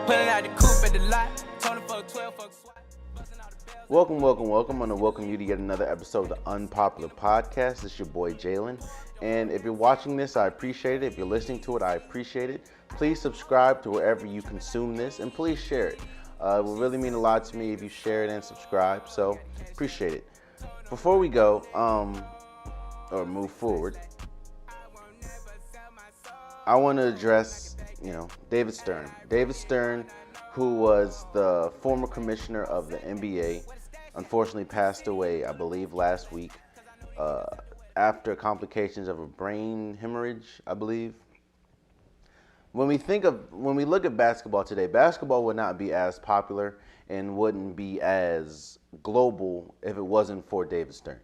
Pulling out the coupe at the lot. Tony fuck 12, fuck SWAT. Welcome. I want to welcome you to yet another episode of the Unpopular Podcast. This is your boy Jalen. And if you're watching this, I appreciate it. If you're listening to it, I appreciate it. Please subscribe to wherever you consume this, and please share it. It will really mean a lot to me if you share it and subscribe, so appreciate it. Before we go, or move forward, I want to address, David Stern. David Stern, who was the former commissioner of the NBA, unfortunately passed away, I believe, last week after complications of a brain hemorrhage, I believe. When we look at basketball today, basketball would not be as popular and wouldn't be as global if it wasn't for David Stern.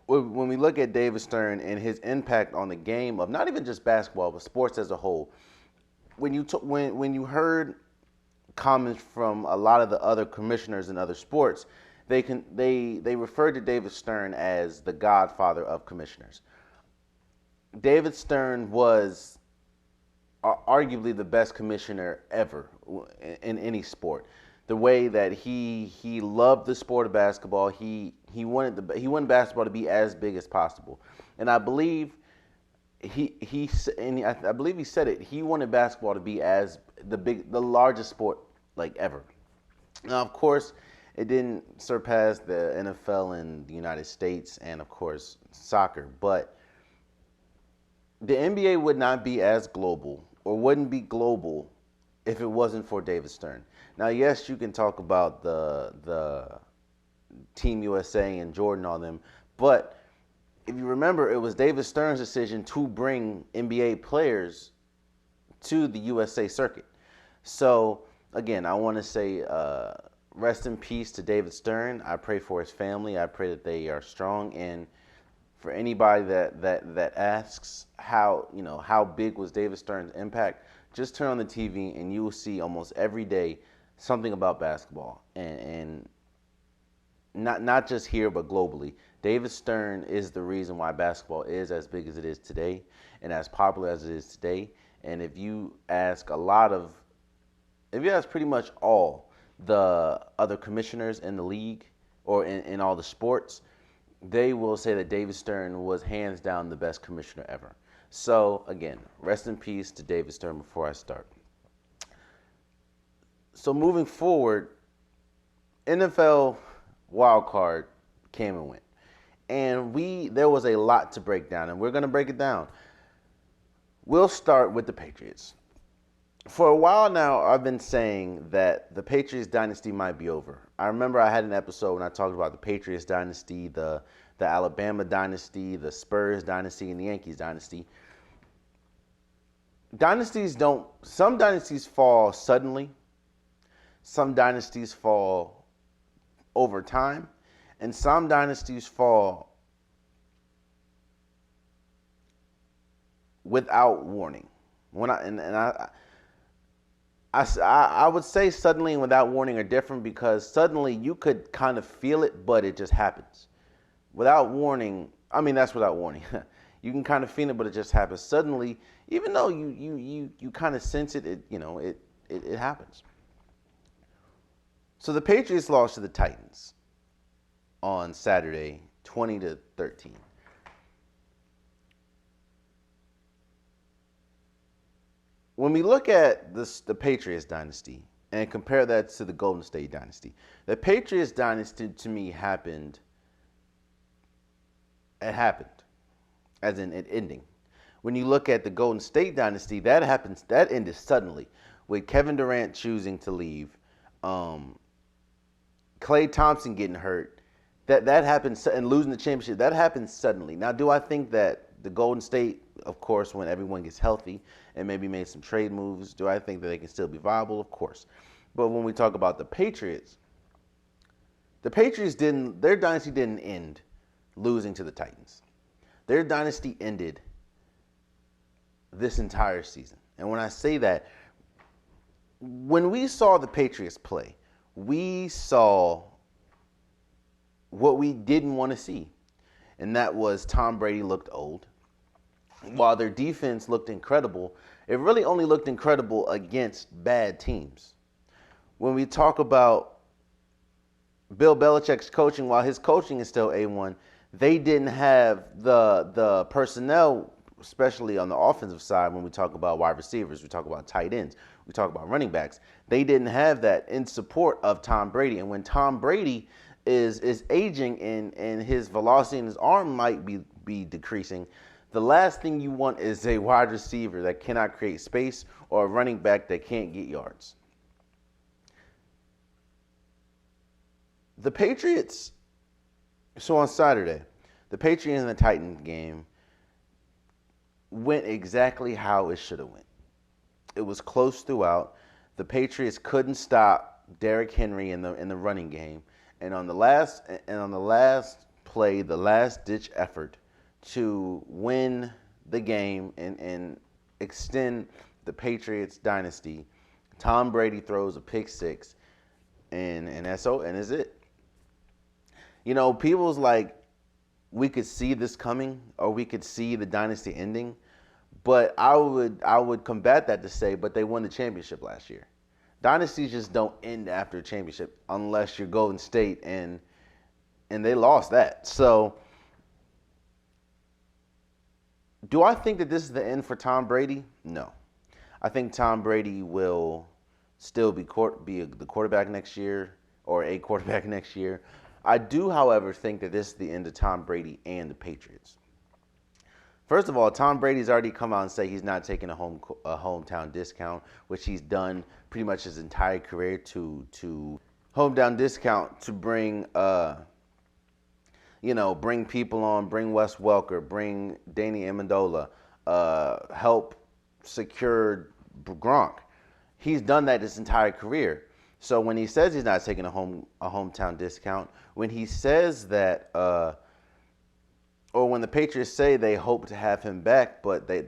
When we look at David Stern and his impact on the game of not even just basketball but sports as a whole, when you heard comments from a lot of the other commissioners in other sports, they referred to David Stern as the godfather of commissioners. David Stern was arguably the best commissioner ever in any sport. The way that he loved the sport of basketball, he wanted basketball to be as big as possible, and I believe I believe he said it. He wanted basketball to be as the largest sport like ever. Now, of course, it didn't surpass the NFL in the United States and, of course, soccer, but the NBA would not be as global or wouldn't be global if it wasn't for David Stern. Now, yes, you can talk about the Team USA and Jordan, all them, but if you remember, it was David Stern's decision to bring NBA players to the USA circuit. So, again, I want to say rest in peace to David Stern. I pray for his family. I pray that they are strong. And for anybody that asks how big was David Stern's impact, just turn on the TV and you will see almost every day something about basketball, and not just here but globally. David Stern is the reason why basketball is as big as it is today and as popular as it is today. And if you ask pretty much all the other commissioners in the league or in all the sports, they will say that David Stern was hands down the best commissioner ever. So, again, rest in peace to David Stern before I start. So, moving forward, NFL wild card came and went. And there was a lot to break down, and we're going to break it down. We'll start with the Patriots. For a while now, I've been saying that the Patriots Dynasty might be over. I remember I had an episode when I talked about the Patriots Dynasty, the Alabama Dynasty, the Spurs Dynasty, and the Yankees Dynasty. Some dynasties fall suddenly. Some dynasties fall over time. And some dynasties fall without warning. I would say suddenly and without warning are different, because suddenly you could kind of feel it, but it just happens. Without warning, that's without warning. You can kind of feel it, but it just happens. Suddenly, even though you kind of sense it, it happens. So the Patriots lost to the Titans on Saturday, 20-13. When we look at the Patriots Dynasty and compare that to the Golden State Dynasty, the Patriots Dynasty to me happened. It happened, as in it ending. When you look at the Golden State Dynasty, that ended suddenly, with Kevin Durant choosing to leave, Klay Thompson getting hurt. That happened, and losing the championship, that happened suddenly. Now, do I think that the Golden State, of course, when everyone gets healthy and maybe made some trade moves, do I think that they can still be viable? Of course. But when we talk about the Patriots their dynasty didn't end losing to the Titans. Their dynasty ended this entire season. And when I say that, when we saw the Patriots play, we saw what we didn't want to see. And that was Tom Brady looked old, while their defense looked incredible. It really only looked incredible against bad teams. When we talk about Bill Belichick's coaching, while his coaching is still A1, they didn't have the personnel, especially on the offensive side. When we talk about wide receivers, we talk about tight ends, we talk about running backs. They didn't have that in support of Tom Brady. And when Tom Brady is aging and his velocity in his arm might be decreasing, the last thing you want is a wide receiver that cannot create space or a running back that can't get yards. The Patriots, so on Saturday, the Patriots and the Titans game went exactly how it should have went. It was close throughout. The Patriots couldn't stop Derrick Henry in the running game, and on the last play, the last ditch effort to win the game and extend the Patriots dynasty, Tom Brady throws a pick six, and that's it. You know, people's like, we could see this coming, or we could see the dynasty ending, but I would combat that to say, but they won the championship last year. Dynasties just don't end after a championship unless you're Golden State, and they lost that. So, do I think that this is the end for Tom Brady? No. I think Tom Brady will still be the quarterback next year, or a quarterback next year. I do, however, think that this is the end of Tom Brady and the Patriots. First of all, Tom Brady's already come out and say he's not taking a hometown discount, which he's done pretty much his entire career to hometown discount to bring bring people on, bring Wes Welker, bring Danny Amendola, help secure Gronk. He's done that his entire career. So when he says he's not taking a hometown discount, when he says that, or when the Patriots say they hope to have him back, but they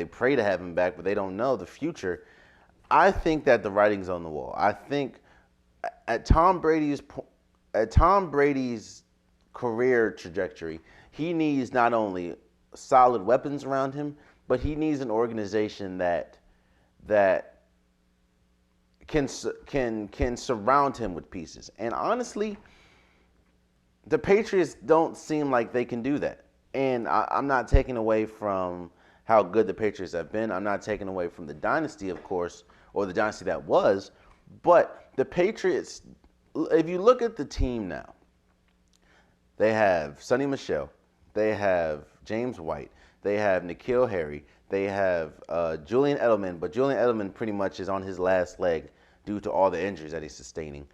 pray to have him back, but they don't know the future, I think that the writing's on the wall. I think at Tom Brady's career trajectory, he needs not only solid weapons around him, but he needs an organization that can surround him with pieces. And honestly, the Patriots don't seem like they can do that. And I'm not taking away from how good the Patriots have been. I'm not taking away from the dynasty, of course, or the dynasty that was. But the Patriots, if you look at the team now, they have Sonny Michel, they have James White, they have N'Keal Harry, they have Julian Edelman, but Julian Edelman pretty much is on his last leg due to all the injuries that he's sustaining.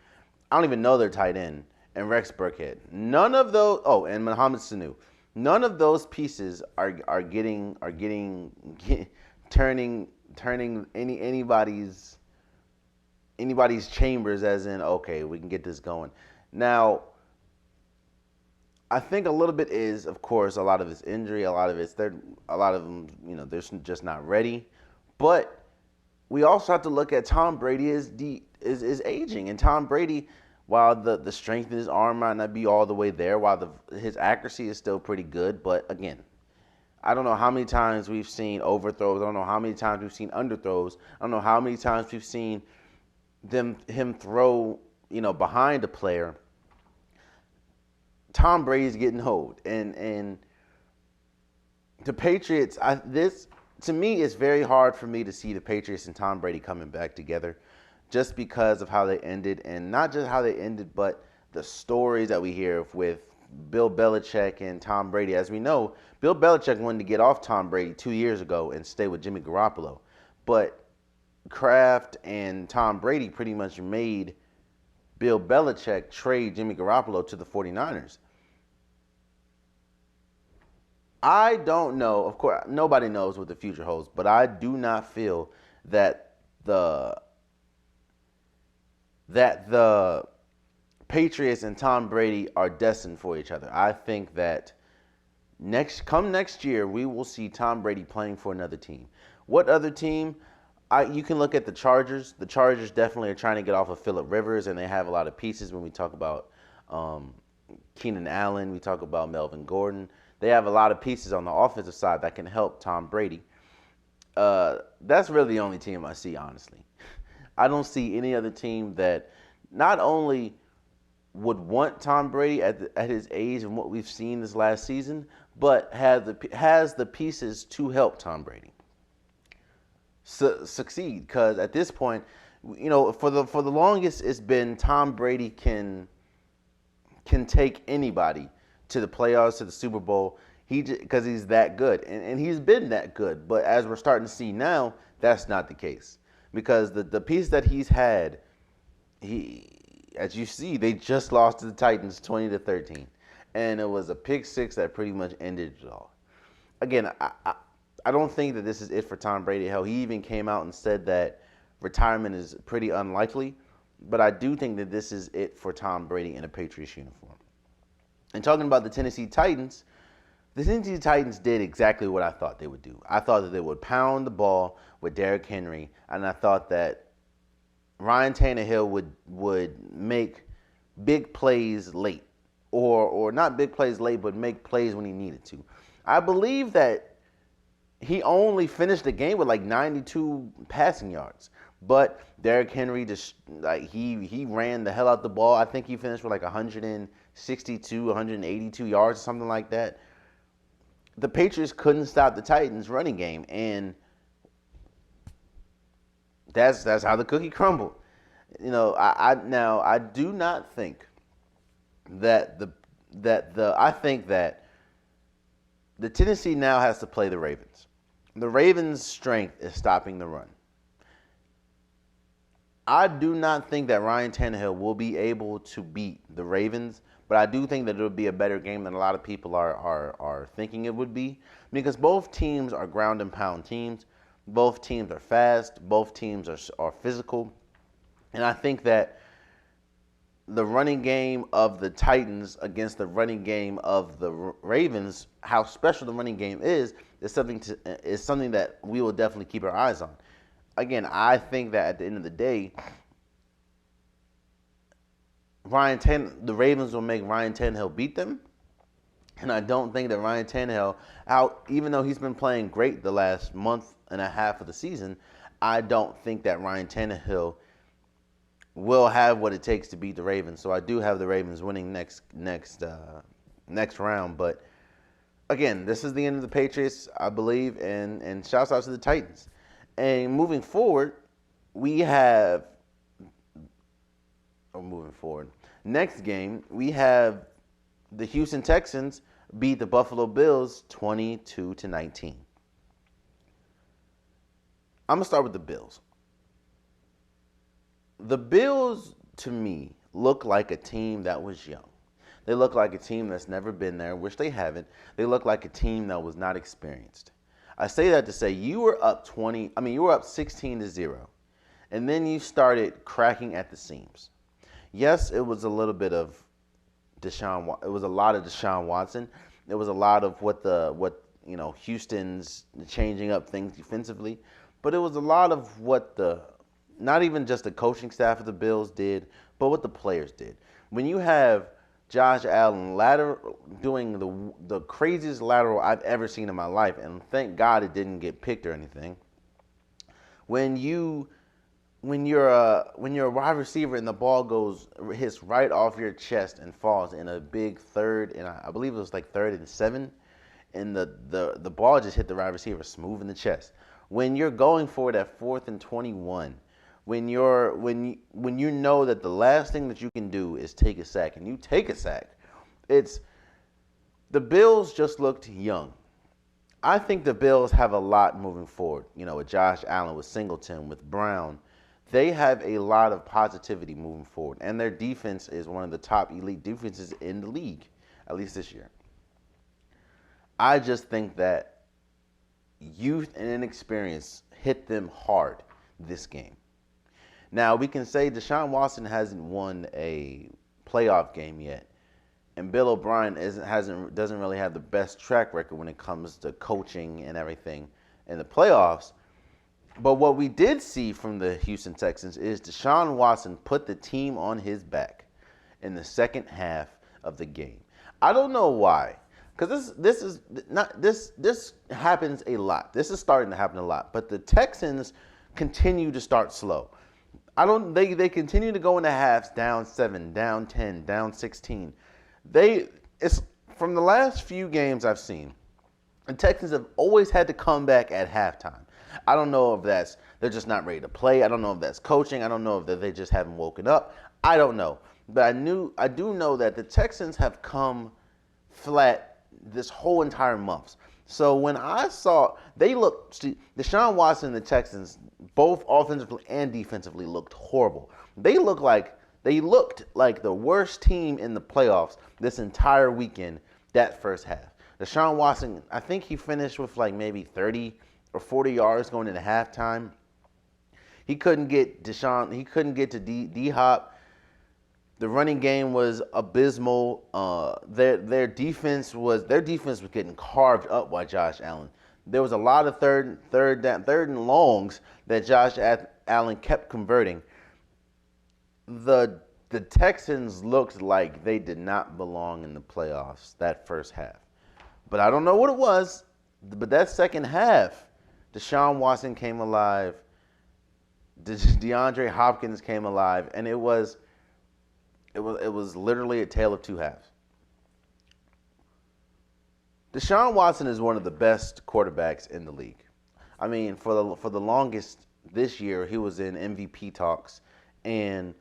I don't even know their tight end. And Rex Burkhead. None of those. Oh, and Mohamed Sanu. None of those pieces are turning anybody's chambers as in, okay, we can get this going. Now, I think a little bit is, of course, a lot of it's injury. A lot of them, they're just not ready. But we also have to look at Tom Brady is aging, and Tom Brady, while the strength in his arm might not be all the way there, while his accuracy is still pretty good, but again, I don't know how many times we've seen overthrows. I don't know how many times we've seen underthrows. I don't know how many times we've seen him throw, behind a player. Tom Brady's getting old, and the Patriots. To me, it's very hard for me to see the Patriots and Tom Brady coming back together, just because of how they ended, and not just how they ended, but the stories that we hear with Bill Belichick and Tom Brady. As we know, Bill Belichick wanted to get off Tom Brady 2 years ago and stay with Jimmy Garoppolo, but Kraft and Tom Brady pretty much made Bill Belichick trade Jimmy Garoppolo to the 49ers. I don't know. Of course, nobody knows what the future holds, but I do not feel that the Patriots and Tom Brady are destined for each other. I think that next year, we will see Tom Brady playing for another team. What other team? You can look at the Chargers. The Chargers definitely are trying to get off of Phillip Rivers, and they have a lot of pieces when we talk about Keenan Allen. We talk about Melvin Gordon. They have a lot of pieces on the offensive side that can help Tom Brady. That's really the only team I see, honestly. I don't see any other team that not only would want Tom Brady at his age and what we've seen this last season, but has the pieces to help Tom Brady succeed. Because at this point, for the longest, it's been Tom Brady can take anybody to the playoffs, to the Super Bowl. Because he's that good, and he's been that good. But as we're starting to see now, that's not the case, because the piece that he's had, as you see, they just lost to the Titans 20-13, and it was a pick six that pretty much ended it all. Again, I don't think that this is it for Tom Brady. Hell, he even came out and said that retirement is pretty unlikely, but I do think that this is it for Tom Brady in a Patriots uniform. And talking about the Tennessee Titans did exactly what I thought they would do. I thought that they would pound the ball with Derrick Henry, and I thought that Ryan Tannehill would make big plays late, or not big plays late, but make plays when he needed to. I believe that he only finished the game with like 92 passing yards, but Derrick Henry just he ran the hell out the ball. I think he finished with like 162, 182 yards, or something like that. The Patriots couldn't stop the Titans' running game, and that's how the cookie crumbled. I do not think that I think that the Tennessee now has to play the Ravens. The Ravens' strength is stopping the run. I do not think that Ryan Tannehill will be able to beat the Ravens, but I do think that it'll be a better game than a lot of people are thinking it would be, because both teams are ground and pound teams. Both teams are fast. Both teams are physical. And I think that the running game of the Titans against the running game of the Ravens, how special the running game is something that we will definitely keep our eyes on. Again, I think that at the end of the day, the Ravens will make Ryan Tannehill beat them. And I don't think that Ryan Tannehill, even though he's been playing great the last month and a half of the season, I don't think that Ryan Tannehill will have what it takes to beat the Ravens. So I do have the Ravens winning next round. But again, this is the end of the Patriots, I believe, and shouts out to the Titans. And moving forward, next game, we have the Houston Texans beat the Buffalo Bills 22-19. I'm going to start with the Bills. The Bills, to me, look like a team that was young. They look like a team that's never been there, which they haven't. They look like a team that was not experienced. I say that to say you were up 16-0, and then you started cracking at the seams. Yes, it was a little bit of it was a lot of Deshaun Watson. It was a lot of what Houston's changing up things defensively, but it was a lot of what not even just the coaching staff of the Bills did, but what the players did. When you have Josh Allen doing the craziest lateral I've ever seen in my life, and thank God it didn't get picked or anything. When you're a wide receiver and the ball hits right off your chest and falls in a big third, and I believe it was like 3rd and 7, and the ball just hit the wide receiver smooth in the chest. When you're going for it at 4th and 21, when you know that the last thing that you can do is take a sack, and you take a sack, the Bills just looked young. I think the Bills have a lot moving forward. With Josh Allen, with Singleton, with Brown, they have a lot of positivity moving forward, and their defense is one of the top elite defenses in the league, at least this year. I just think that youth and inexperience hit them hard this game. Now, we can say Deshaun Watson hasn't won a playoff game yet, and Bill O'Brien doesn't really have the best track record when it comes to coaching and everything in the playoffs. But what we did see from the Houston Texans is Deshaun Watson put the team on his back in the second half of the game. I don't know why. because this happens a lot. This is starting to happen a lot. But the Texans continue to start slow. They continue to go into halves down 7, down 10, down 16. It's from the last few games I've seen. The Texans have always had to come back at halftime. I don't know if they're just not ready to play. I don't know if that's coaching. I don't know if they just haven't woken up. I don't know. But I do know that the Texans have come flat this whole entire month. So when I saw Deshaun Watson and the Texans, both offensively and defensively, looked horrible. They looked like the worst team in the playoffs this entire weekend, that first half. Deshaun Watson, I think he finished with like maybe 30 or 40 yards going into halftime. He couldn't get to D-Hop. The running game was abysmal. Their defense was getting carved up by Josh Allen. There was a lot of third and longs that Josh Allen kept converting. The Texans looked like they did not belong in the playoffs that first half. But I don't know what it was. But that second half, Deshaun Watson came alive. DeAndre Hopkins came alive, and it was literally a tale of two halves. Deshaun Watson is one of the best quarterbacks in the league. I mean, for the longest this year, he was in MVP talks, and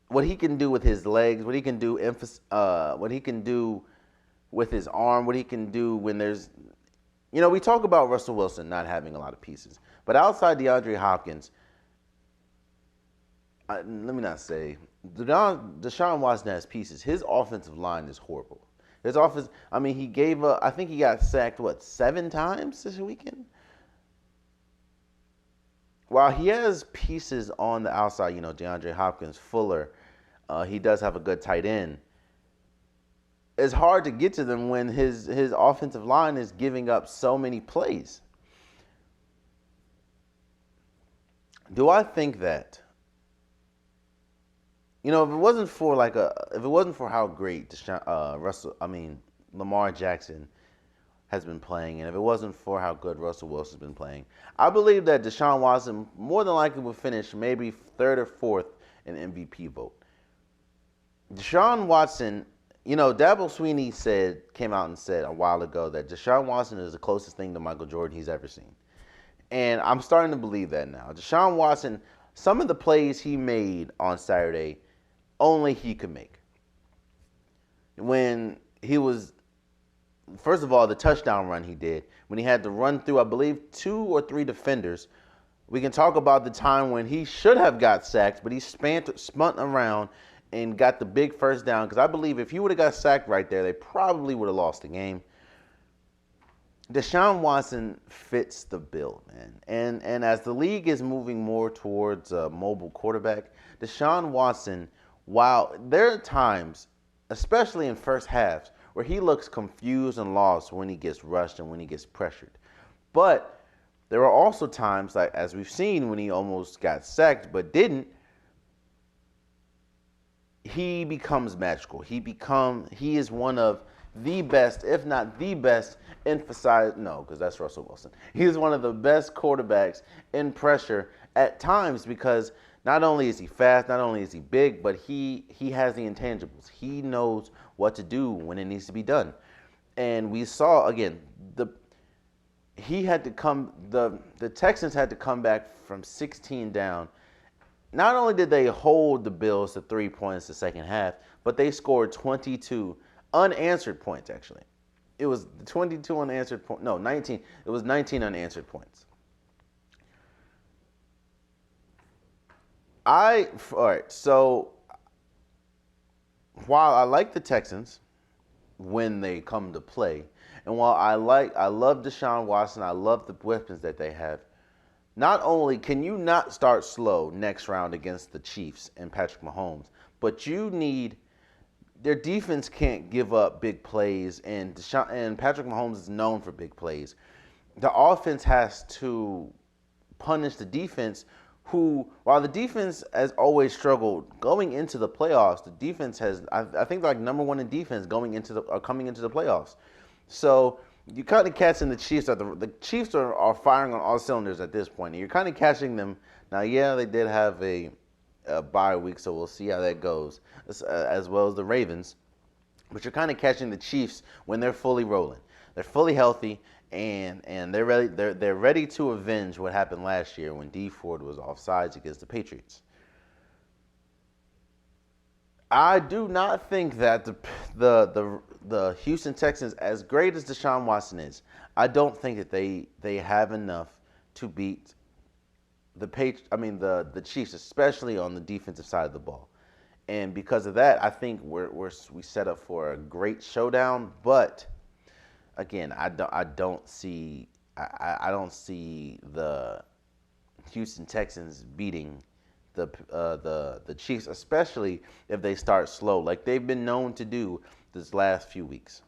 what he can do with his legs, what he can do with his arm, what he can do when there's, we talk about Russell Wilson not having a lot of pieces, but outside DeAndre Hopkins, let me not say Deshaun Watson has pieces. His offensive line is horrible. His offense, I mean, I think he got sacked 7 times this weekend. While he has pieces on the outside, DeAndre Hopkins, Fuller, he does have a good tight end. It's hard to get to them when his offensive line is giving up so many plays. Do I think that? If it wasn't for how great Lamar Jackson has been playing, and if it wasn't for how good Russell Wilson's been playing, I believe that Deshaun Watson more than likely would finish maybe 3rd or 4th in MVP vote. Deshaun Watson, Dabo Swinney came out and said a while ago that Deshaun Watson is the closest thing to Michael Jordan he's ever seen. And I'm starting to believe that now. Deshaun Watson, some of the plays he made on Saturday, only he could make. When he was, first of all, the touchdown run he did, when he had to run through, I believe, 2 or 3 defenders. We can talk about the time when he should have got sacked, but he spun around and got the big first down. Because I believe if he would have got sacked right there, they probably would have lost the game. Deshaun Watson fits the bill, man. And as the league is moving more towards a mobile quarterback, Deshaun Watson, while there are times, especially in first halves, where he looks confused and lost when he gets rushed and when he gets pressured. But there are also times, like as we've seen, when he almost got sacked but didn't, he becomes magical. He is one of the best, if not the best, because that's Russell Wilson. He is one of the best quarterbacks in pressure at times because not only is he fast, not only is he big, but he has the intangibles. He knows what to do when it needs to be done. And we saw, again, the Texans had to come back from 16 down. Not only did they hold the Bills to 3 points the second half, but they scored 22 unanswered points, actually. It was 22 unanswered points. No, 19. It was 19 unanswered points. All right, so while I like the Texans when they come to play, and while I love Deshaun Watson, I love the weapons that they have, not only can you not start slow next round against the Chiefs and Patrick Mahomes, but their defense can't give up big plays, and Patrick Mahomes is known for big plays. The offense has to punish the defense who, while the defense has always struggled going into the playoffs, the defense has, I think, they're like number one in defense coming into the playoffs. So you kind of catching the Chiefs. The Chiefs are firing on all cylinders at this point. And you're kind of catching them now. Yeah, they did have a bye week, so we'll see how that goes, as well as the Ravens. But you're kind of catching the Chiefs when they're fully rolling. They're fully healthy, and they're ready. They're ready to avenge what happened last year when Dee Ford was offsides against the Patriots. I do not think that the Houston Texans, as great as Deshaun Watson is, I don't think that they have enough to beat the Chiefs, especially on the defensive side of the ball. And because of that, I think we set up for a great showdown. But again, I don't see the Houston Texans beating the Chiefs, especially if they start slow, like they've been known to do this last few weeks.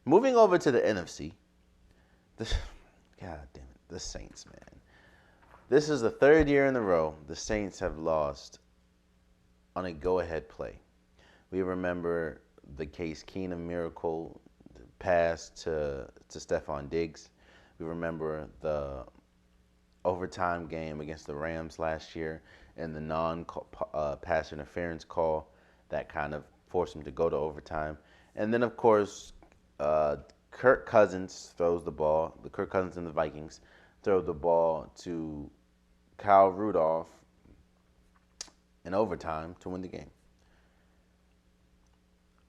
Moving over to the NFC, God damn it, the Saints, man. This is the third year in a row the Saints have lost on a go-ahead play. We remember the Case Keenum miracle pass to Stephon Diggs. We remember the overtime game against the Rams last year and the non-pass interference call that kind of forced them to go to overtime. And then, of course, Kirk Cousins throws the ball. The Kirk Cousins and the Vikings throw the ball to Kyle Rudolph in overtime to win the game.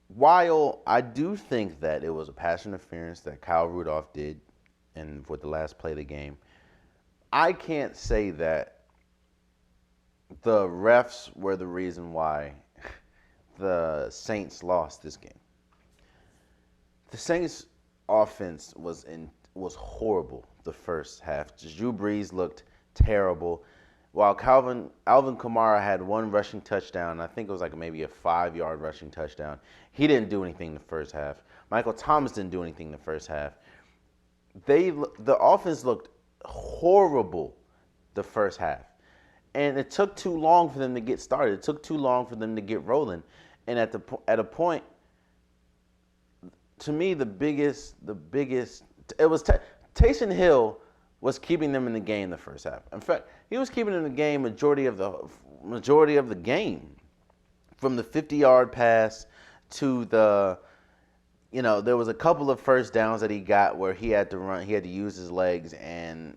While I do think that it was a pass interference that Kyle Rudolph did and for the last play of the game, I can't say that the refs were the reason why the Saints lost this game. The Saints offense was horrible the first half. Drew Brees looked terrible. While Alvin Kamara had one rushing touchdown, I think it was like maybe a 5-yard rushing touchdown. He didn't do anything the first half. Michael Thomas didn't do anything the first half. The offense looked horrible the first half. And it took too long for them to get started. It took too long for them to get rolling. And at a point, to me, the biggest, it was Taysom Hill was keeping them in the game the first half. In fact, he was keeping them in the game majority of the game, from the 50-yard pass to the, there was a couple of first downs that he got where he had to run, he had to use his legs, and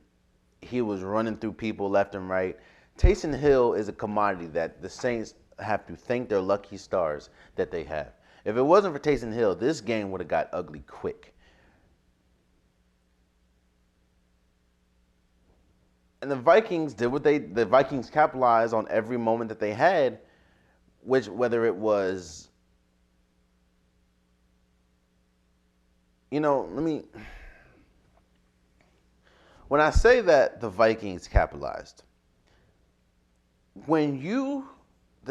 he was running through people left and right. Taysom Hill is a commodity that the Saints have to thank their lucky stars that they have. If it wasn't for Taysom Hill, this game would have got ugly quick. And the Vikings did the Vikings capitalized on every moment that they had, whether it was, when I say that the Vikings capitalized, the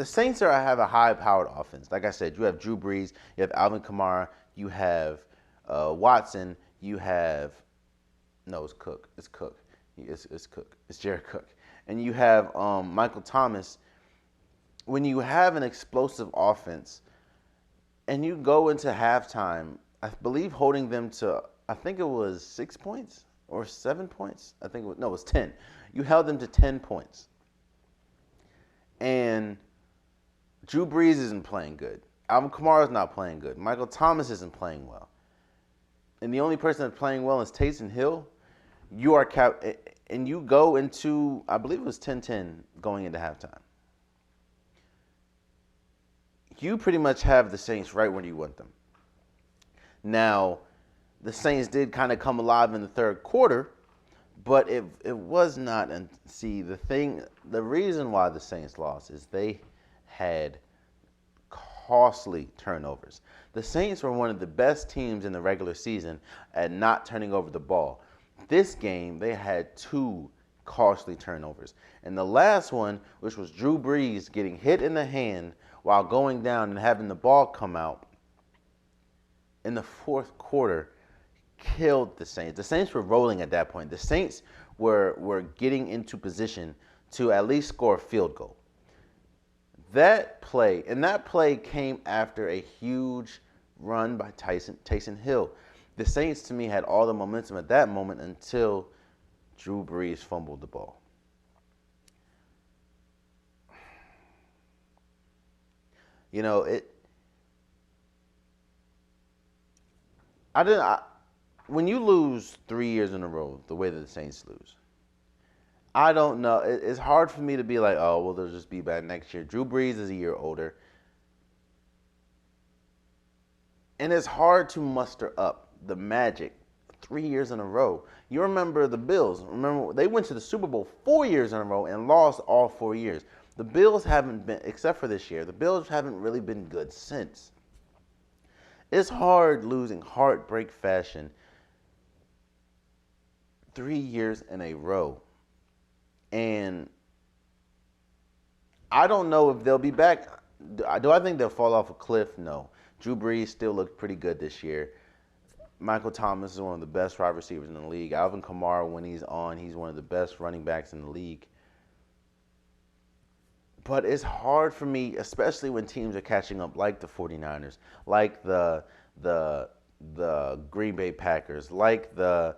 Saints have a high-powered offense. Like I said, you have Drew Brees, you have Alvin Kamara, you have Watson, you have, it's Cook. It's Cook. It's Cook. It's Jared Cook. And you have Michael Thomas. When you have an explosive offense and you go into halftime, I believe holding them to, I think it was 6 points or 7 points. It was 10. You held them to 10 points. And Drew Brees isn't playing good. Alvin Kamara is not playing good. Michael Thomas isn't playing well. And the only person that's playing well is Taysom Hill. You are and you go into, I believe it was 10-10 going into halftime. You pretty much have the Saints right where you want them. Now, the Saints did kind of come alive in the third quarter, but it was not. And see, the reason why the Saints lost is they had costly turnovers. The Saints were one of the best teams in the regular season at not turning over the ball. This game, they had 2 costly turnovers. And the last one, which was Drew Brees getting hit in the hand while going down and having the ball come out in the fourth quarter, killed the Saints. The Saints were rolling at that point. The Saints were getting into position to at least score a field goal. That play came after a huge run by Taysom Hill. The Saints, to me, had all the momentum at that moment until Drew Brees fumbled the ball. You know, when you lose 3 years in a row, the way that the Saints lose, I don't know. It's hard for me to be like, oh, well, they'll just be back next year. Drew Brees is a year older. And it's hard to muster up the magic 3 years in a row. You remember the Bills. Remember, they went to the Super Bowl 4 years in a row and lost all 4 years. The Bills haven't been, except for this year, the Bills haven't really been good since. It's hard losing heartbreak fashion 3 years in a row. And I don't know if they'll be back. Do I think they'll fall off a cliff? No. Drew Brees still looks pretty good this year. Michael Thomas is one of the best wide receivers in the league. Alvin Kamara, when he's on, he's one of the best running backs in the league. But it's hard for me, especially when teams are catching up, like the 49ers, like the Green Bay Packers, like the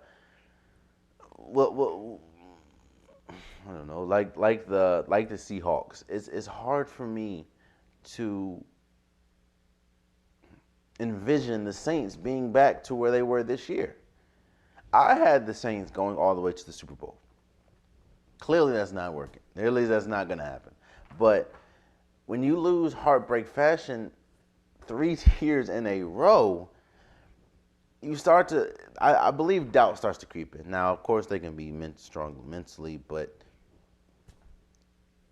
I don't know, like the Seahawks. It's hard for me to envision the Saints being back to where they were this year. I had the Saints going all the way to the Super Bowl. Clearly that's not working. Clearly that's not going to happen. But when you lose heartbreak fashion 3 years in a row, you start to, I believe doubt starts to creep in. Now, of course, they can be strong mentally, but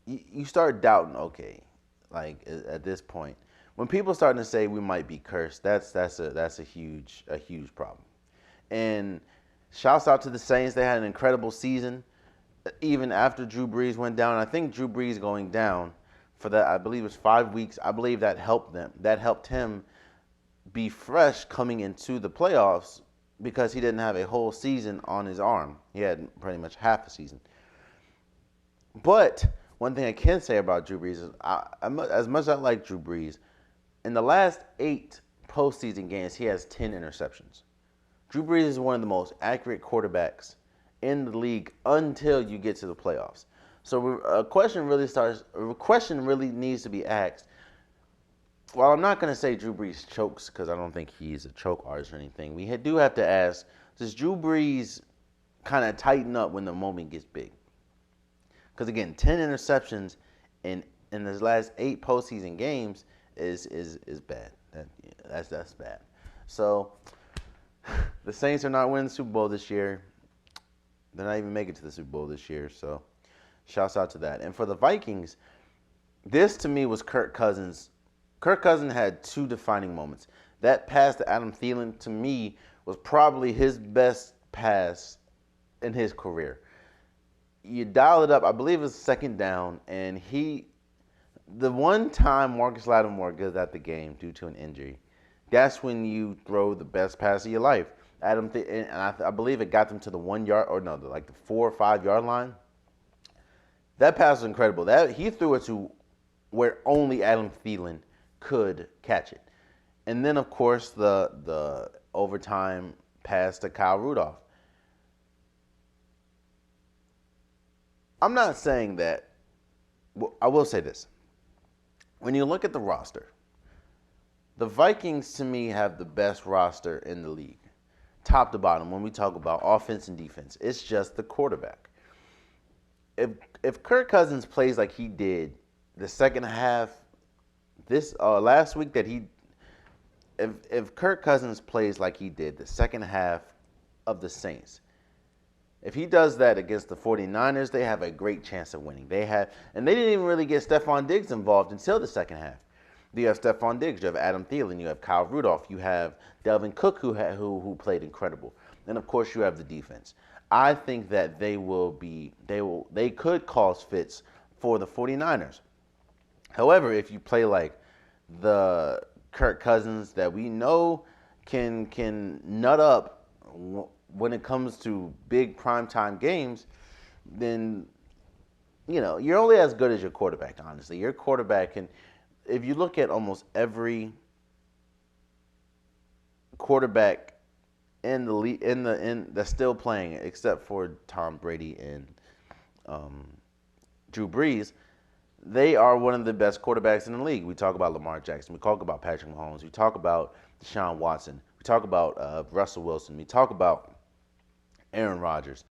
you start doubting, okay, like at this point. When people starting to say we might be cursed, that's a huge problem. And shouts out to the Saints. They had an incredible season, even after Drew Brees went down. I think Drew Brees going down for that, I believe it was 5 weeks. I believe that helped them. That helped him be fresh coming into the playoffs because he didn't have a whole season on his arm. He had pretty much half a season. But one thing I can say about Drew Brees is, as much as I like Drew Brees, in the last 8 postseason games, he has 10 interceptions. Drew Brees is one of the most accurate quarterbacks in the league until you get to the playoffs. So a question really needs to be asked. Well, I'm not going to say Drew Brees chokes because I don't think he's a choke artist or anything. We do have to ask, does Drew Brees kind of tighten up when the moment gets big? Because, again, 10 interceptions in his last 8 postseason games is bad. That's bad. So the Saints are not winning the Super Bowl this year. They're not even making it to the Super Bowl this year. So shouts out to that. And for the Vikings, this to me was Kirk Cousins. Kirk Cousins had 2 defining moments. That pass to Adam Thielen, to me, was probably his best pass in his career. You dial it up, I believe it was 2nd down, and the one time Marcus Lattimore goes out the game due to an injury, that's when you throw the best pass of your life. And I believe it got them to the 1 yard, or no, like the 4 or 5 yard line. That pass was incredible. He threw it to where only Adam Thielen could catch it. And then, of course, the overtime pass to Kyle Rudolph. I'm not saying that. Well, I will say this. When you look at the roster, the Vikings, to me, have the best roster in the league. Top to bottom, when we talk about offense and defense, it's just the quarterback. If Kirk Cousins plays like he did the second half last week, if Kirk Cousins plays like he did the second half of the Saints, if he does that against the 49ers, they have a great chance of winning. And they didn't even really get Stephon Diggs involved until the second half. You have Stephon Diggs, you have Adam Thielen, you have Kyle Rudolph, you have Delvin Cook who played incredible. And of course you have the defense. I think that they could cause fits for the 49ers. However, if you play like the Kirk Cousins that we know can nut up when it comes to big primetime games, then you're only as good as your quarterback. Honestly, your quarterback can. If you look at almost every quarterback in the league, in that's still playing, except for Tom Brady and Drew Brees, they are one of the best quarterbacks in the league. We talk about Lamar Jackson. We talk about Patrick Mahomes. We talk about Deshaun Watson. We talk about Russell Wilson. We talk about Aaron Rodgers.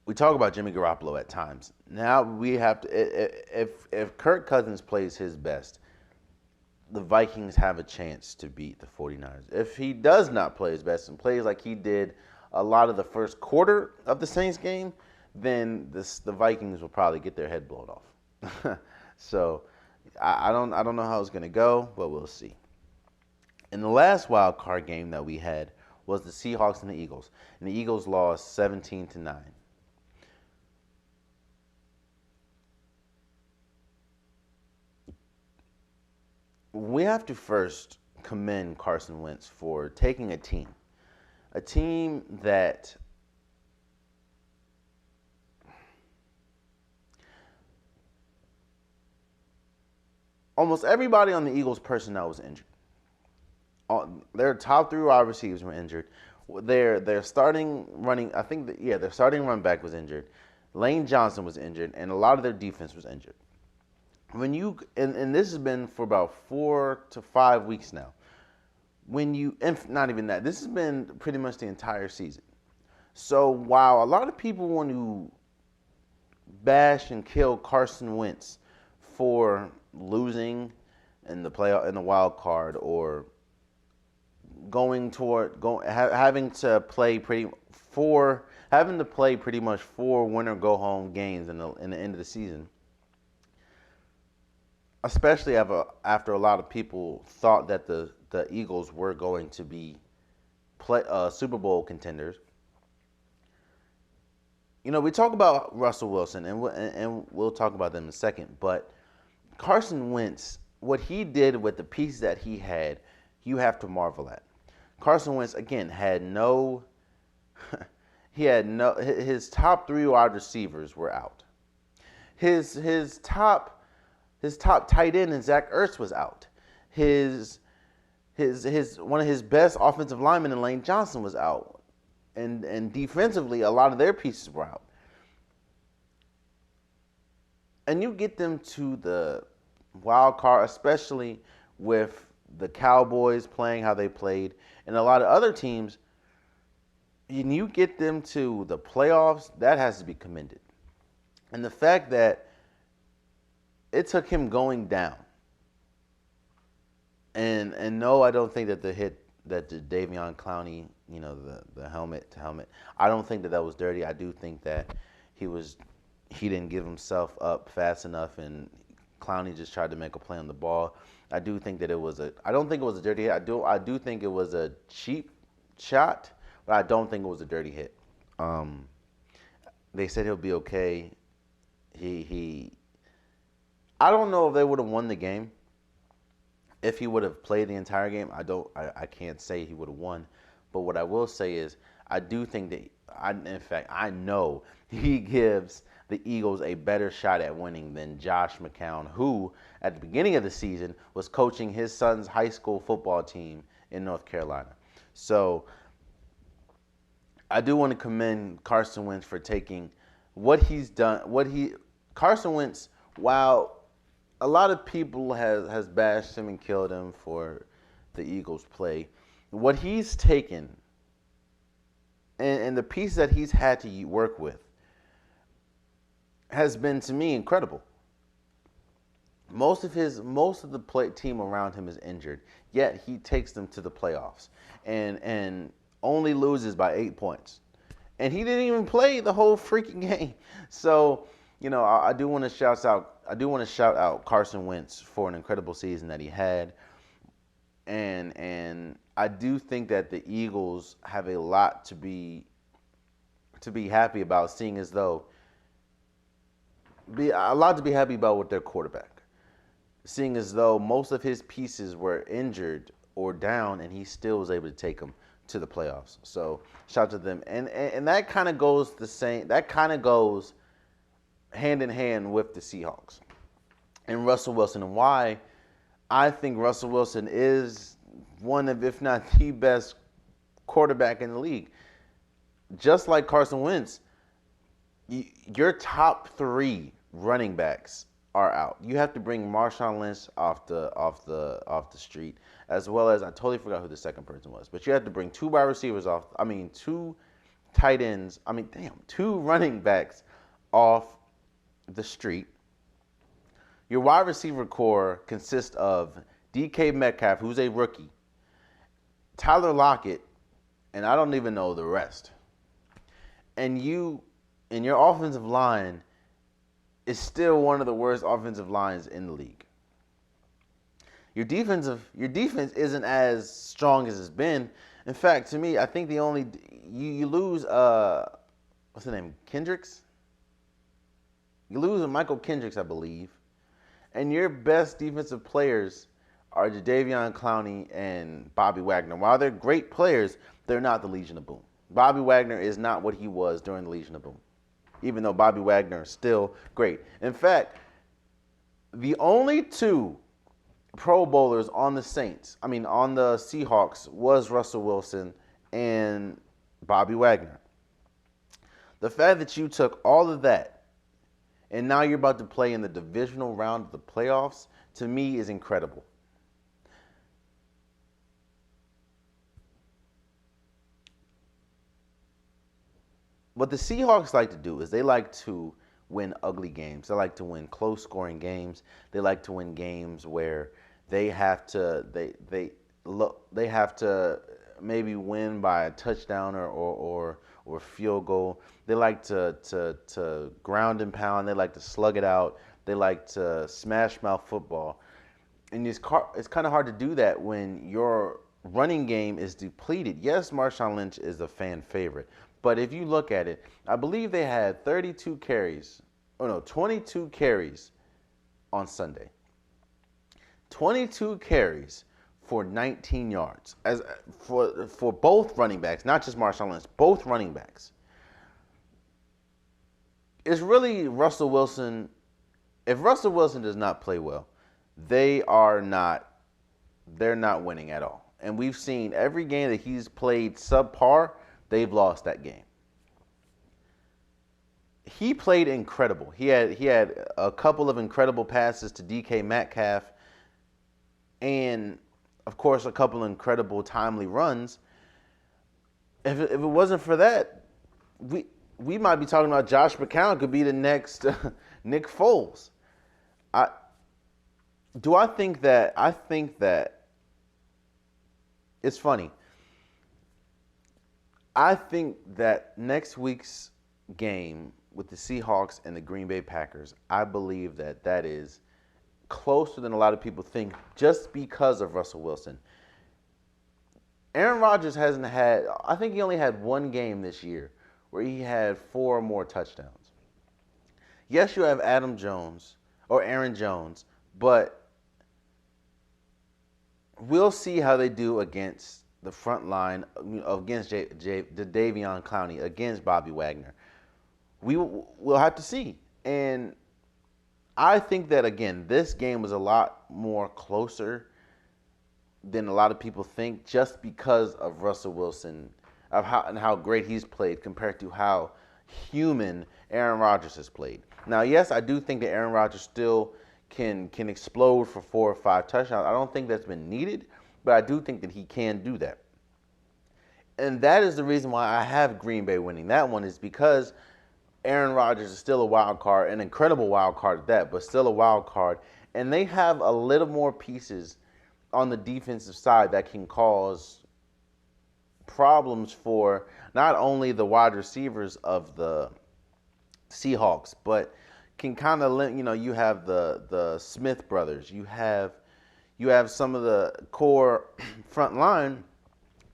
We talk about Jimmy Garoppolo at times. Now we have to, if Kirk Cousins plays his best, the Vikings have a chance to beat the 49ers. If he does not play his best and plays like he did a lot of the first quarter of the Saints game, then the Vikings will probably get their head blown off. So I don't know how it's gonna go, but we'll see. And the last wild card game that we had was the Seahawks and the Eagles, and the Eagles lost 17-9. We have to first commend Carson Wentz for taking a team that almost everybody on the Eagles personnel was injured. Their top 3 wide receivers were injured. Their starting running, their starting run back was injured. Lane Johnson was injured, and a lot of their defense was injured. And this has been for about 4 to 5 weeks now. Not even that, this has been pretty much the entire season. So while a lot of people want to bash and kill Carson Wentz for losing in the wild card, or having to play pretty much 4 win or go home games in the end of the season, especially after a lot of people thought that the Eagles were going to be Super Bowl contenders. We talk about Russell Wilson, and we'll talk about them in a second, but Carson Wentz, what he did with the pieces that he had, you have to marvel at. Carson Wentz, again, his top 3 wide receivers were out. His top tight end, and Zach Ertz, was out. His one of his best offensive linemen, in Lane Johnson, was out. And defensively, a lot of their pieces were out. And you get them to the wild card, especially with the Cowboys playing how they played, and a lot of other teams, and you get them to the playoffs, that has to be commended. And the fact that it took him going down. And no, I don't think that the hit that the Davion Clowney, the helmet to helmet, I don't think that was dirty. I do think that he didn't give himself up fast enough, and Clowney just tried to make a play on the ball. I do think that I don't think it was a dirty hit. I do think it was a cheap shot, but I don't think it was a dirty hit. They said he'll be okay. I don't know if they would have won the game if he would have played the entire game. I can't say he would have won, but what I will say is I do think that I know he gives the Eagles a better shot at winning than Josh McCown, who at the beginning of the season was coaching his son's high school football team in North Carolina. So I do want to commend Carson Wentz for taking what he's done. Carson Wentz, while a lot of people has bashed him and killed him for the Eagles' play, what he's taken and the piece that he's had to work with has been, to me, incredible. Most of the team around him is injured, yet he takes them to the playoffs and only loses by 8 points. And he didn't even play the whole freaking game. So, I do want to shout out Carson Wentz for an incredible season that he had. And I do think that the Eagles have a lot to be happy about, seeing as though a lot to be happy about with their quarterback, seeing as though most of his pieces were injured or down, and he still was able to take them to the playoffs. So shout out to them. And that kind of goes the same. That kind of goes hand in hand with the Seahawks and Russell Wilson, and why I think Russell Wilson is one of, if not the best quarterback in the league. Just like Carson Wentz, your top 3 running backs are out. You have to bring Marshawn Lynch off the street, as well as, I totally forgot who the second person was, but you have to bring 2 wide receivers off. 2 tight ends. 2 running backs off the street. Your wide receiver core consists of DK Metcalf, who's a rookie, Tyler Lockett, and I don't even know the rest. And your offensive line is still one of the worst offensive lines in the league. Your defense isn't as strong as it's been. In fact, to me, I think the only you lose what's the name? Kendricks? You lose Michael Kendricks, I believe. And your best defensive players are Jadeveon Clowney and Bobby Wagner. While they're great players, they're not the Legion of Boom. Bobby Wagner is not what he was during the Legion of Boom, even though Bobby Wagner is still great. In fact, the only 2 Pro Bowlers on the on the Seahawks, was Russell Wilson and Bobby Wagner. The fact that you took all of that and now you're about to play in the divisional round of the playoffs, to me, is incredible. What the Seahawks like to do is they like to win ugly games. They like to win close-scoring games. They like to win games where they have to maybe win by a touchdown or field goal. They like to ground and pound. They like to slug it out. They like to smash mouth football. And it's kind of hard to do that when your running game is depleted. Yes, Marshawn Lynch is a fan favorite. But if you look at it, I believe they had 22 carries. 22 carries on Sunday. 22 carries for 19 yards. As for both running backs, not just Marshawn Lynch, both running backs. It's really Russell Wilson. If Russell Wilson does not play well, they're not winning at all. And we've seen every game that he's played subpar, they've lost that game. He played incredible. He had a couple of incredible passes to DK Metcalf, and of course a couple of incredible timely runs. If it wasn't for that, we might be talking about Josh McCown could be the next Nick Foles. I think that it's funny. I think that next week's game with the Seahawks and the Green Bay Packers, I believe that is closer than a lot of people think just because of Russell Wilson. Aaron Rodgers I think he only had one game this year where he had 4 or more touchdowns. Yes, you have Aaron Jones, but we'll see how they do against the front line, against Jadeveon Clowney, against Bobby Wagner. We'll have to see. And I think that, again, this game was a lot more closer than a lot of people think just because of Russell Wilson, of how great he's played compared to how human Aaron Rodgers has played. Now, yes, I do think that Aaron Rodgers still can explode for 4 or 5 touchdowns. I don't think that's been needed, but I do think that he can do that. And that is the reason why I have Green Bay winning that one, is because Aaron Rodgers is still a wild card, an incredible wild card at that, but still a wild card. And they have a little more pieces on the defensive side that can cause problems for not only the wide receivers of the Seahawks, but can kind of, you have the Smith brothers. You have some of the core front line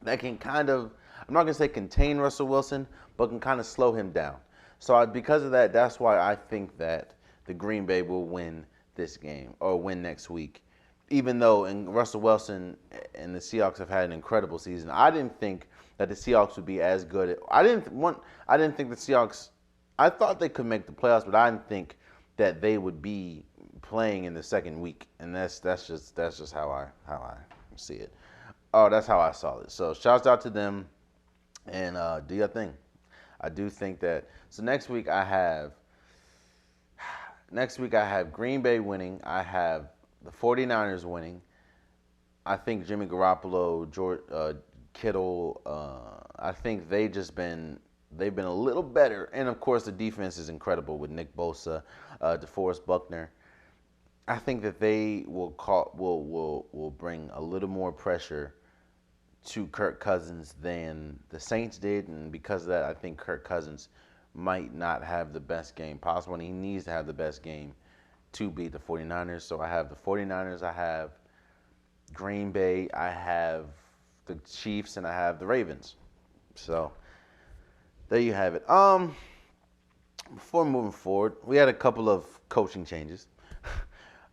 that can kind of, I'm not going to say contain Russell Wilson, but can kind of slow him down. So because of that, that's why I think that the Green Bay will win this game or win next week. even though Russell Wilson and the Seahawks have had an incredible season, I didn't think that the Seahawks would be as good. I didn't think the Seahawks. I thought they could make the playoffs, but I didn't think that they would be playing in the second week, and that's just how I see it. Oh, that's how I saw it. So shouts out to them, and do your thing. I do think that. So next week I have Green Bay winning. I have the 49ers winning. I think Jimmy Garoppolo, Kittle, I think they've been a little better, and of course the defense is incredible with Nick Bosa, DeForest Buckner. I think that they will bring a little more pressure to Kirk Cousins than the Saints did, and because of that, I think Kirk Cousins might not have the best game possible, and he needs to have the best game to beat the 49ers. So I have the 49ers, I have Green Bay, I have the Chiefs, and I have the Ravens. So there you have it. Before moving forward, we had a couple of coaching changes.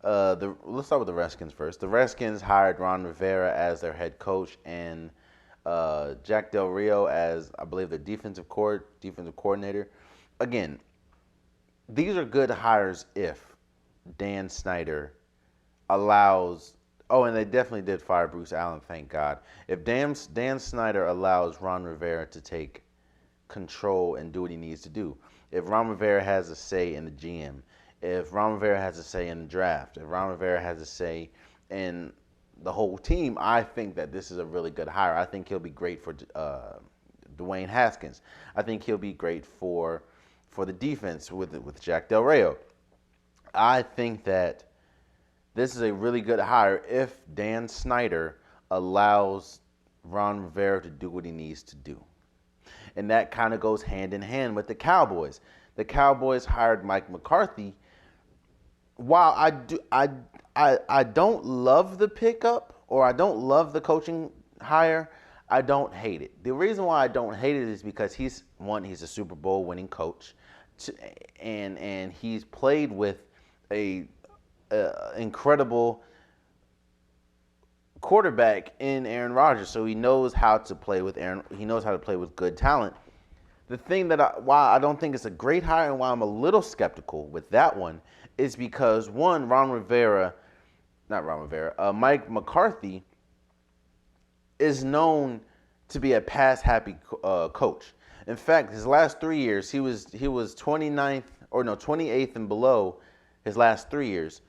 Let's start with the Redskins first. The Redskins hired Ron Rivera as their head coach and Jack Del Rio as, I believe, the defensive coordinator. Again, these are good hires if Dan Snyder allows. Oh, and they definitely did fire Bruce Allen, thank God. If Dan Snyder allows Ron Rivera to take control and do what he needs to do. If Ron Rivera has a say in the GM, if Ron Rivera has a say in the draft, if Ron Rivera has a say in the whole team, I think that this is a really good hire. I think he'll be great for Dwayne Haskins. I think he'll be great for the defense with Jack Del Rio. I think that this is a really good hire if Dan Snyder allows Ron Rivera to do what he needs to do. And that kind of goes hand in hand with the Cowboys. The Cowboys hired Mike McCarthy. While I don't love the pickup, or I don't love the coaching hire, I don't hate it. The reason why I don't hate it is because he's a Super Bowl winning coach, and he's played with a incredible quarterback in Aaron Rodgers, so he knows how to play with Aaron. He knows how to play with good talent. The thing why I don't think it's a great hire and why I'm a little skeptical with that one is because one, Mike McCarthy is known to be a pass-happy coach. In fact, his last 3 years, he was 28th and below his last 3 years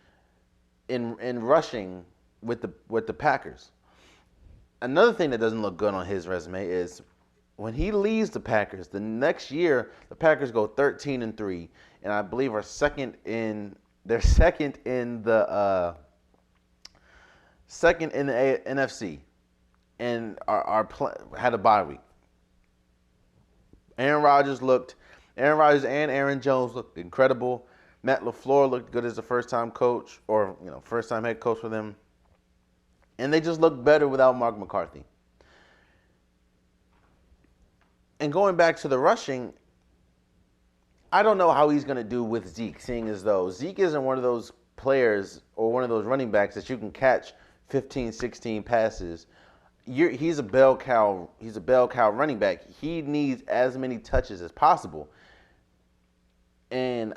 in rushing with the Packers. Another thing that doesn't look good on his resume is when he leaves the Packers, the next year the Packers go 13-3, and I believe are second in the NFC, and had a bye week. Aaron Rodgers and Aaron Jones looked incredible. Matt LaFleur looked good as a first-time coach, or first-time head coach for them. And they just looked better without Mark McCarthy. And going back to the rushing, I don't know how he's going to do with Zeke, seeing as though Zeke isn't one of those players or one of those running backs that you can catch 15, 16 passes. He's a bell cow running back. He needs as many touches as possible. And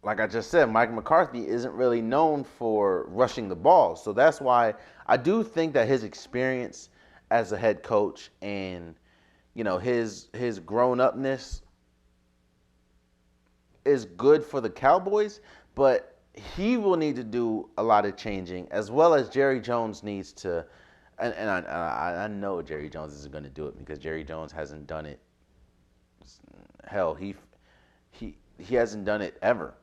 like I just said, Mike McCarthy isn't really known for rushing the ball. So that's why I do think that his experience as a head coach and his grown-upness is good for the Cowboys, but he will need to do a lot of changing, as well as Jerry Jones needs to. And I know Jerry Jones isn't going to do it because Jerry Jones hasn't done it. Hell, he hasn't done it ever.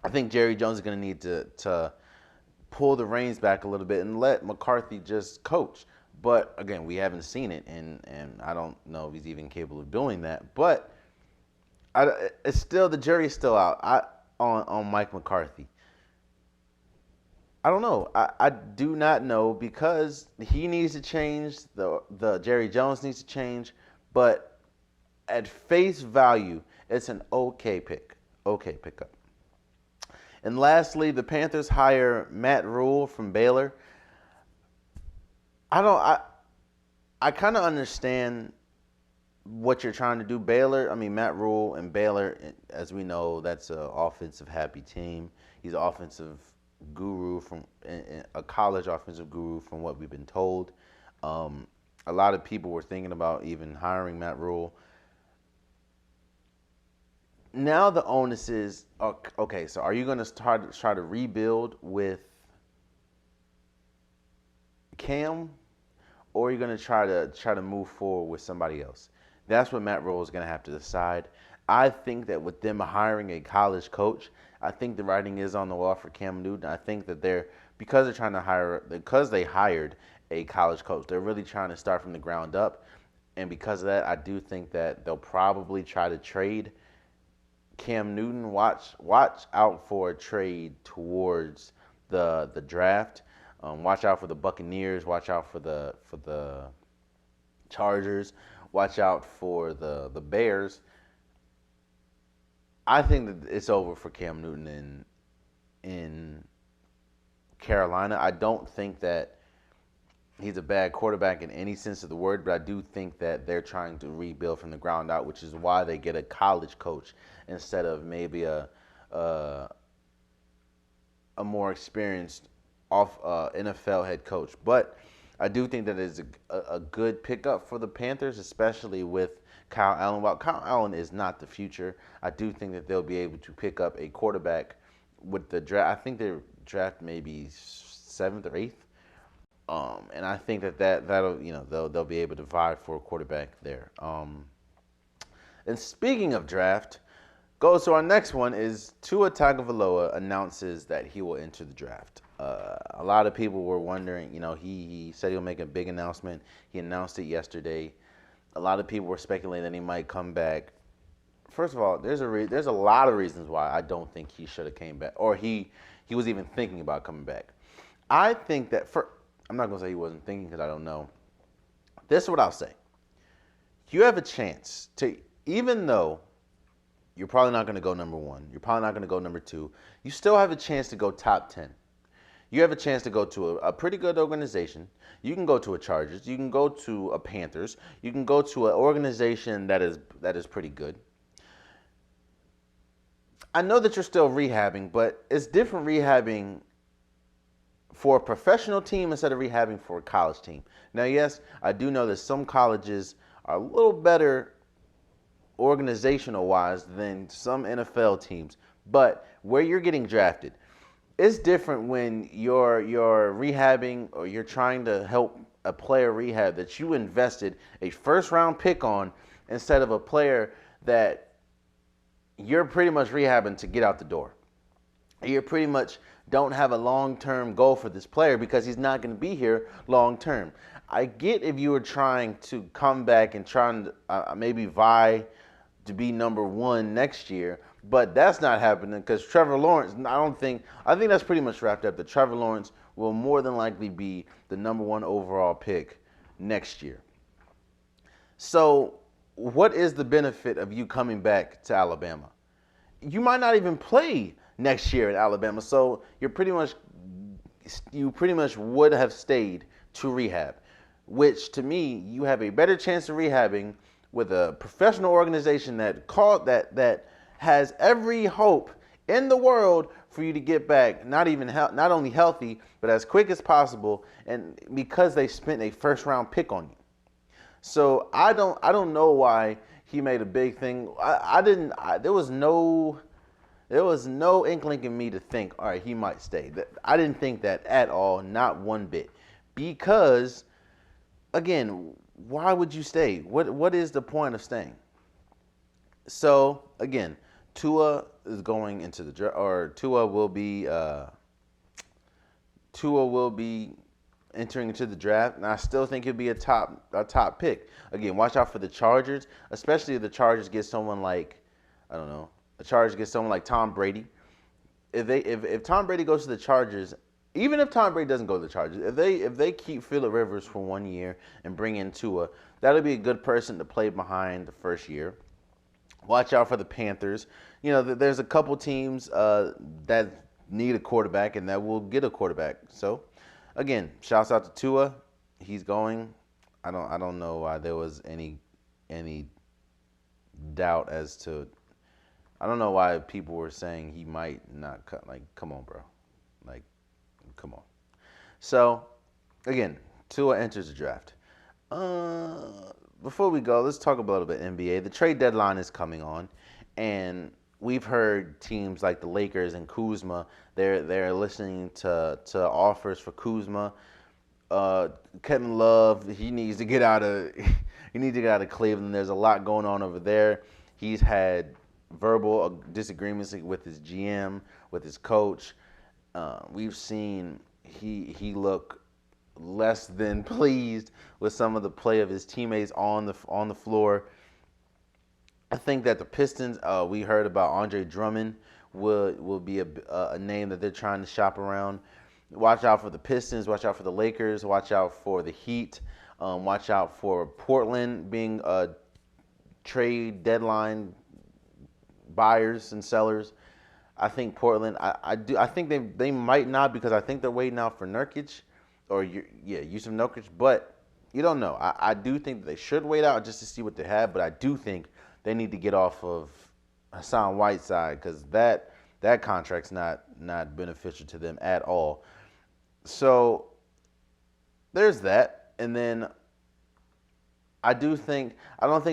I think Jerry Jones is going to need to pull the reins back a little bit and let McCarthy just coach. But again, we haven't seen it, and I don't know if he's even capable of doing that. But it's still, the jury's still out on Mike McCarthy. I don't know. I do not know, because he needs to change. The Jerry Jones needs to change. But at face value, it's an okay pickup. And lastly, the Panthers hire Matt Rule from Baylor. I kind of understand what you're trying to do. Matt Rule and Baylor, as we know, that's an offensive happy team. He's an offensive guru a college offensive guru from what we've been told. A lot of people were thinking about even hiring Matt Rule. Now the onus is, okay, so are you going to try to rebuild with Cam, or are you going to try to move forward with somebody else? That's what Matt Rule is going to have to decide. I think that with them hiring a college coach, I think the writing is on the wall for Cam Newton. I think that because they hired a college coach, they're really trying to start from the ground up. And because of that, I do think that they'll probably try to trade Cam Newton. Watch out for a trade towards the draft. Watch out for the Buccaneers. Watch out for the Chargers. Watch out for the Bears. I think that it's over for Cam Newton in Carolina. I don't think that he's a bad quarterback in any sense of the word, but I do think that they're trying to rebuild from the ground out, which is why they get a college coach instead of maybe a more experienced NFL head coach. But I do think that it's a good pickup for the Panthers, especially with Kyle Allen. While Kyle Allen is not the future, I do think that they'll be able to pick up a quarterback with the draft. I think their draft maybe 7th or 8th. And I think that'll they'll be able to vie for a quarterback there. And speaking of draft, goes to our next one is Tua Tagovailoa announces that he will enter the draft. A lot of people were wondering, he said he'll make a big announcement. He announced it yesterday. A lot of people were speculating that he might come back. First of all, there's a lot of reasons why I don't think he should have came back, or he was even thinking about coming back. I think that I'm not going to say he wasn't thinking because I don't know. This is what I'll say. You have a chance to, even though you're probably not going to go number 1, you're probably not going to go number 2, you still have a chance to go top 10. You have a chance to go to a pretty good organization. You can go to a Chargers. You can go to a Panthers. You can go to an organization that is pretty good. I know that you're still rehabbing, but it's different rehabbing for a professional team instead of rehabbing for a college team. Now, yes, I do know that some colleges are a little better organizational-wise than some NFL teams, but where you're getting drafted, it's different when you're rehabbing or you're trying to help a player rehab that you invested a first-round pick on instead of a player that you're pretty much rehabbing to get out the door. You pretty much don't have a long-term goal for this player because he's not going to be here long-term. I get if you were trying to come back and trying to maybe vie to be number 1 next year, but that's not happening because Trevor Lawrence, I think that's pretty much wrapped up. That Trevor Lawrence will more than likely be the number 1 overall pick next year. So what is the benefit of you coming back to Alabama? You might not even play next year at Alabama, so you pretty much would have stayed to rehab, which to me, you have a better chance of rehabbing with a professional organization that has every hope in the world for you to get back, not only healthy, but as quick as possible, and because they spent a first-round pick on you. So I don't know why he made a big thing. There was no inkling in me to think, all right, he might stay. I didn't think that at all, not one bit. Because, again, why would you stay? What is the point of staying? So, again, Tua is going into the draft, or Tua will be entering into the draft, and I still think he'll be a top pick. Again, watch out for the Chargers, especially if the Chargers get someone like, I don't know, the Chargers get someone like Tom Brady. If Tom Brady goes to the Chargers, even if Tom Brady doesn't go to the Chargers, if they keep Phillip Rivers for 1 year and bring in Tua, that'll be a good person to play behind the first year. Watch out for the Panthers. There's a couple teams that need a quarterback and that we'll get a quarterback. So, again, shouts out to Tua. He's going. I don't know why there was any doubt as to. I don't know why people were saying he might not cut. Like, come on, bro. Like, come on. So, again, Tua enters the draft. Before we go, let's talk a little bit NBA. The trade deadline is coming on, and we've heard teams like the Lakers and Kuzma. They're listening to offers for Kuzma. Kevin Love, he needs to get out of Cleveland. There's a lot going on over there. He's had verbal disagreements with his GM, with his coach. We've seen he look less than pleased with some of the play of his teammates on the floor. I think that the Pistons, we heard about Andre Drummond will be a name that they're trying to shop around. Watch out for the Pistons. Watch out for the Lakers. Watch out for the Heat. Watch out for Portland being a trade deadline buyers and sellers. I think Portland. I think they might not, because I think they're waiting out for Nurkic, or Yusuf Nurkic. But you don't know. I do think that they should wait out just to see what they have. But I do think they need to get off of Hassan Whiteside, because that contract's not beneficial to them at all. So there's that. And then I don't think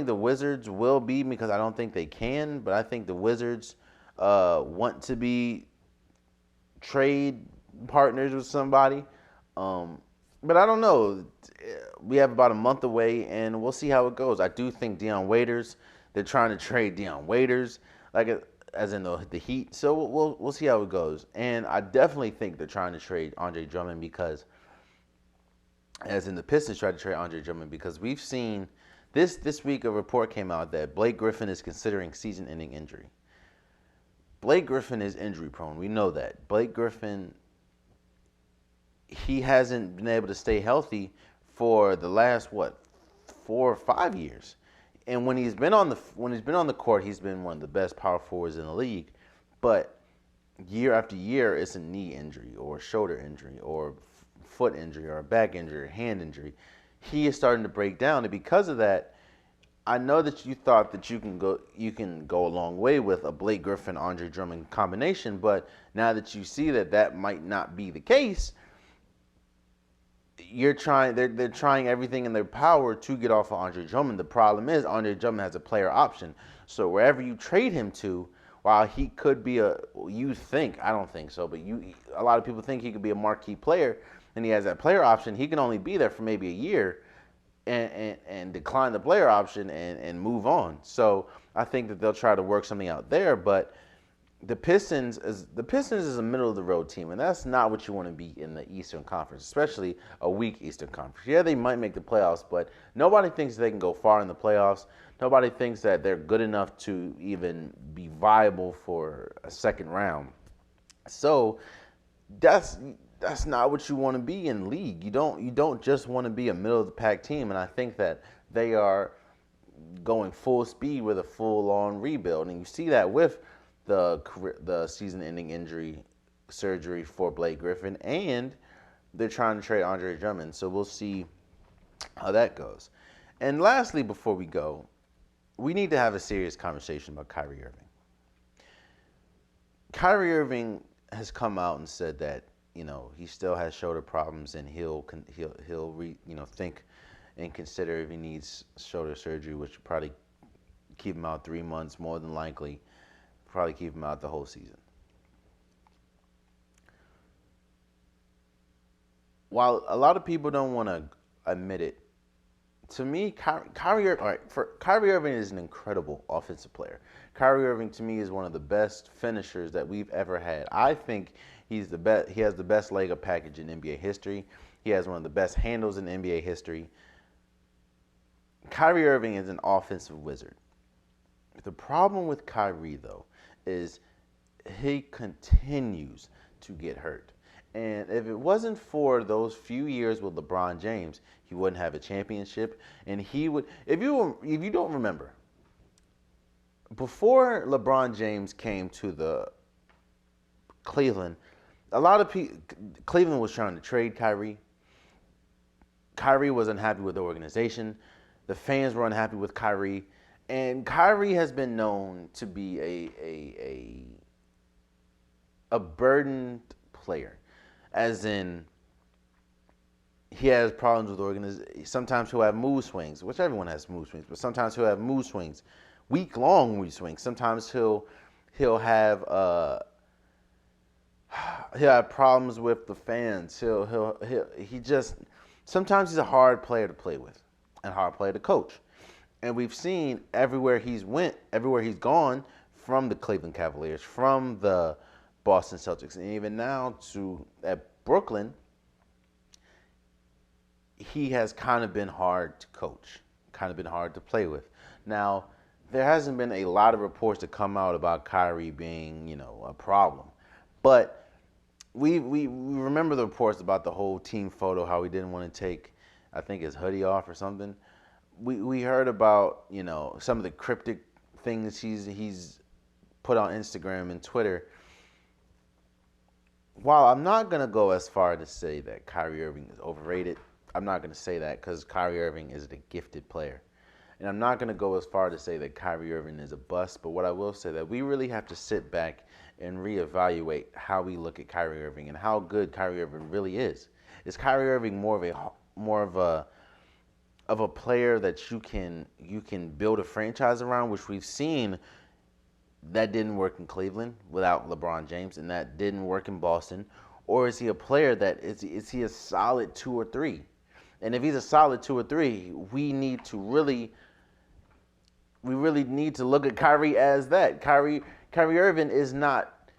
the Wizards will be, because I don't think they can, but I think the Wizards want to be trade partners with somebody. But I don't know. We have about a month away, and we'll see how it goes. I do think Dion Waiters, they're trying to trade Dion Waiters, as in the Heat. So we'll see how it goes. And I definitely think they're trying to trade Andre Drummond, because, as in the Pistons tried to trade Andre Drummond, because we've seen this week a report came out that Blake Griffin is considering season-ending injury. Blake Griffin is injury prone. We know that. Blake Griffin, he hasn't been able to stay healthy for the last 4 or 5 years. And when he's been on the court, he's been one of the best power forwards in the league. But year after year, it's a knee injury or a shoulder injury or foot injury or a back injury or hand injury. He is starting to break down, and because of that, I know that you thought that you can go a long way with a Blake Griffin Andre Drummond combination, but now that you see that might not be the case, they're trying everything in their power to get off of Andre Drummond. The problem is Andre Drummond has a player option. So wherever you trade him to, while he could be I don't think so, but a lot of people think he could be a marquee player, and he has that player option, he can only be there for maybe a year and decline the player option and move on. So I think that they'll try to work something out there, but the Pistons is a middle of the road team, and that's not what you want to be in the Eastern Conference, especially a weak Eastern Conference. Yeah, they might make the playoffs, but nobody thinks they can go far in the playoffs. Nobody thinks that they're good enough to even be viable for a second round. So that's not what you want to be in league. You don't just want to be a middle of the pack team, and I think that they are going full speed with a full-on rebuild, and you see that with the season-ending injury surgery for Blake Griffin, and they're trying to trade Andre Drummond. So we'll see how that goes. And lastly, before we go, we need to have a serious conversation about Kyrie Irving. Kyrie Irving has come out and said that he still has shoulder problems, and he'll think and consider if he needs shoulder surgery, which will probably keep him out 3 months, more than likely. Probably keep him out the whole season. While a lot of people don't want to admit it, to me, Kyrie Irving is an incredible offensive player. Kyrie Irving, to me, is one of the best finishers that we've ever had. I think he's the best. He has the best leg-up package in NBA history. He has one of the best handles in NBA history. Kyrie Irving is an offensive wizard. The problem with Kyrie, though, is he continues to get hurt. And if it wasn't for those few years with LeBron James, he wouldn't have a championship. And he would, if you don't remember, before LeBron James came to the Cleveland, a lot of people, Cleveland was trying to trade Kyrie. Kyrie was unhappy with the organization. The fans were unhappy with Kyrie. And Kyrie has been known to be a burdened player, as in he has problems with organization. Sometimes he'll have mood swings, which everyone has mood swings, but sometimes he'll have mood swings, week-long mood swings. Sometimes he'll have he'll have problems with the fans. He just sometimes he's a hard player to play with and hard player to coach. And we've seen everywhere he's gone, from the Cleveland Cavaliers, from the Boston Celtics, and even now at Brooklyn, he has kind of been hard to coach, kind of been hard to play with. Now, there hasn't been a lot of reports to come out about Kyrie being, a problem, but we remember the reports about the whole team photo, how he didn't want to take, I think, his hoodie off or something. We heard about, some of the cryptic things he's put on Instagram and Twitter. While I'm not going to go as far to say that Kyrie Irving is overrated, I'm not going to say that, because Kyrie Irving is a gifted player. And I'm not going to go as far to say that Kyrie Irving is a bust, but what I will say that we really have to sit back and reevaluate how we look at Kyrie Irving and how good Kyrie Irving really is. Is Kyrie Irving more of a player that you can build a franchise around, which we've seen that didn't work in Cleveland without LeBron James, and that didn't work in Boston? Or is he a player that is he a solid 2 or 3? And if he's a solid 2 or 3, we really need to look at Kyrie as that. Kyrie Irving is not,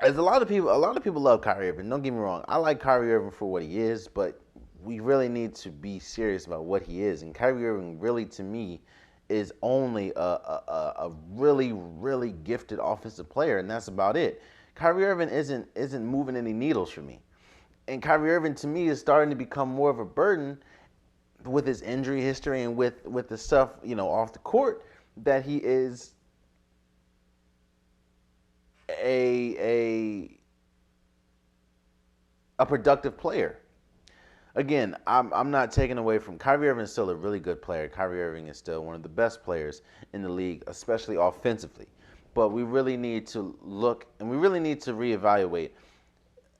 as a lot of people love Kyrie Irving. Don't get me wrong. I like Kyrie Irving for what he is, but we really need to be serious about what he is. And Kyrie Irving really, to me, is only a really, really gifted offensive player, and that's about it. Kyrie Irving isn't moving any needles for me. And Kyrie Irving, to me, is starting to become more of a burden with his injury history and with the stuff, off the court, that he is a productive player. Again, I'm not taking away from Kyrie Irving. Is still a really good player. Kyrie Irving is still one of the best players in the league, especially offensively. But we really need to look, and we really need to reevaluate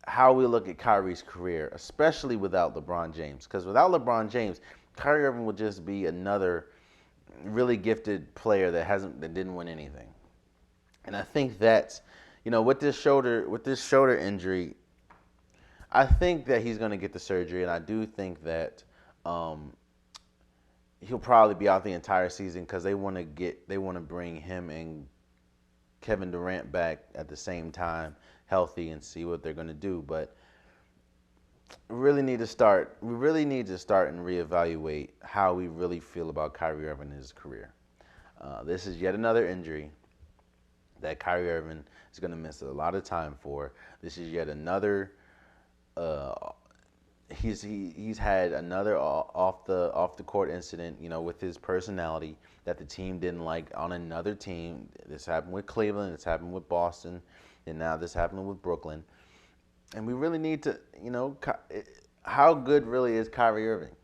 how we look at Kyrie's career, especially without LeBron James. Because without LeBron James, Kyrie Irving will just be another really gifted player that didn't win anything. And I think that's, with this shoulder injury, I think that he's going to get the surgery, and I do think that he'll probably be out the entire season, because they want to bring him and Kevin Durant back at the same time, healthy, and see what they're going to do. But we really need to start and reevaluate how we really feel about Kyrie Irving in his career. This is yet another injury that Kyrie Irving is going to miss a lot of time for. This is yet another. He's had another off the court incident, with his personality that the team didn't like on another team. This happened with Cleveland, it's happened with Boston, and now this happened with Brooklyn. And we really need to, how good really is Kyrie Irving?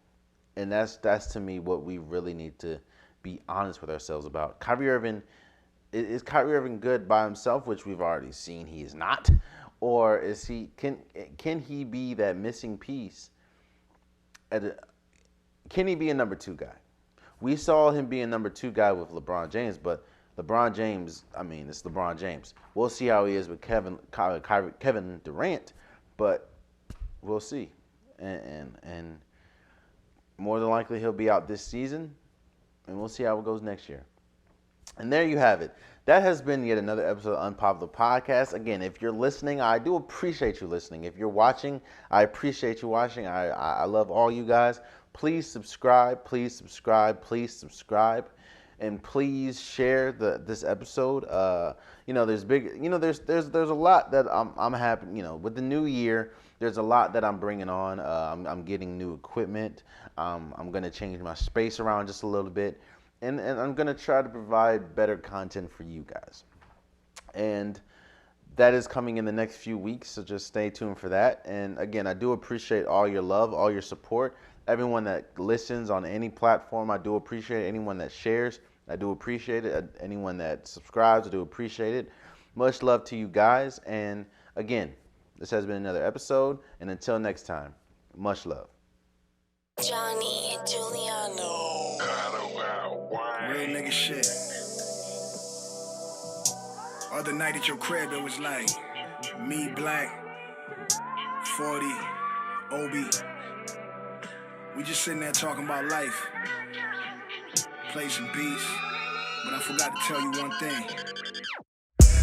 And that's to me what we really need to be honest with ourselves about. Kyrie Irving, is Kyrie Irving good by himself, which we've already seen he is not? Or can he be that missing piece? Can he be a number 2 guy? We saw him be a number 2 guy with LeBron James, but LeBron James, it's LeBron James. We'll see how he is with Kevin Durant, but we'll see. And more than likely he'll be out this season, and we'll see how it goes next year. And there you have it. That has been yet another episode of Unpopular Podcast. Again, if you're listening, I do appreciate you listening. If you're watching, I appreciate you watching. I love all you guys. Please subscribe. Please subscribe. Please subscribe. And please share this episode. There's a lot that I'm happy. With the new year, there's a lot that I'm bringing on. I'm getting new equipment. I'm gonna change my space around just a little bit. And I'm going to try to provide better content for you guys. And that is coming in the next few weeks, so just stay tuned for that. And again, I do appreciate all your love, all your support. Everyone that listens on any platform, I do appreciate it. Anyone that shares, I do appreciate it. Anyone that subscribes, I do appreciate it. Much love to you guys. And again, this has been another episode. And until next time, much love. Johnny Giuliano. Real nigga shit. Other night at your crib, it was like me, Black, 40, Obi. We just sitting there talking about life. Play some beats, but I forgot to tell you one thing.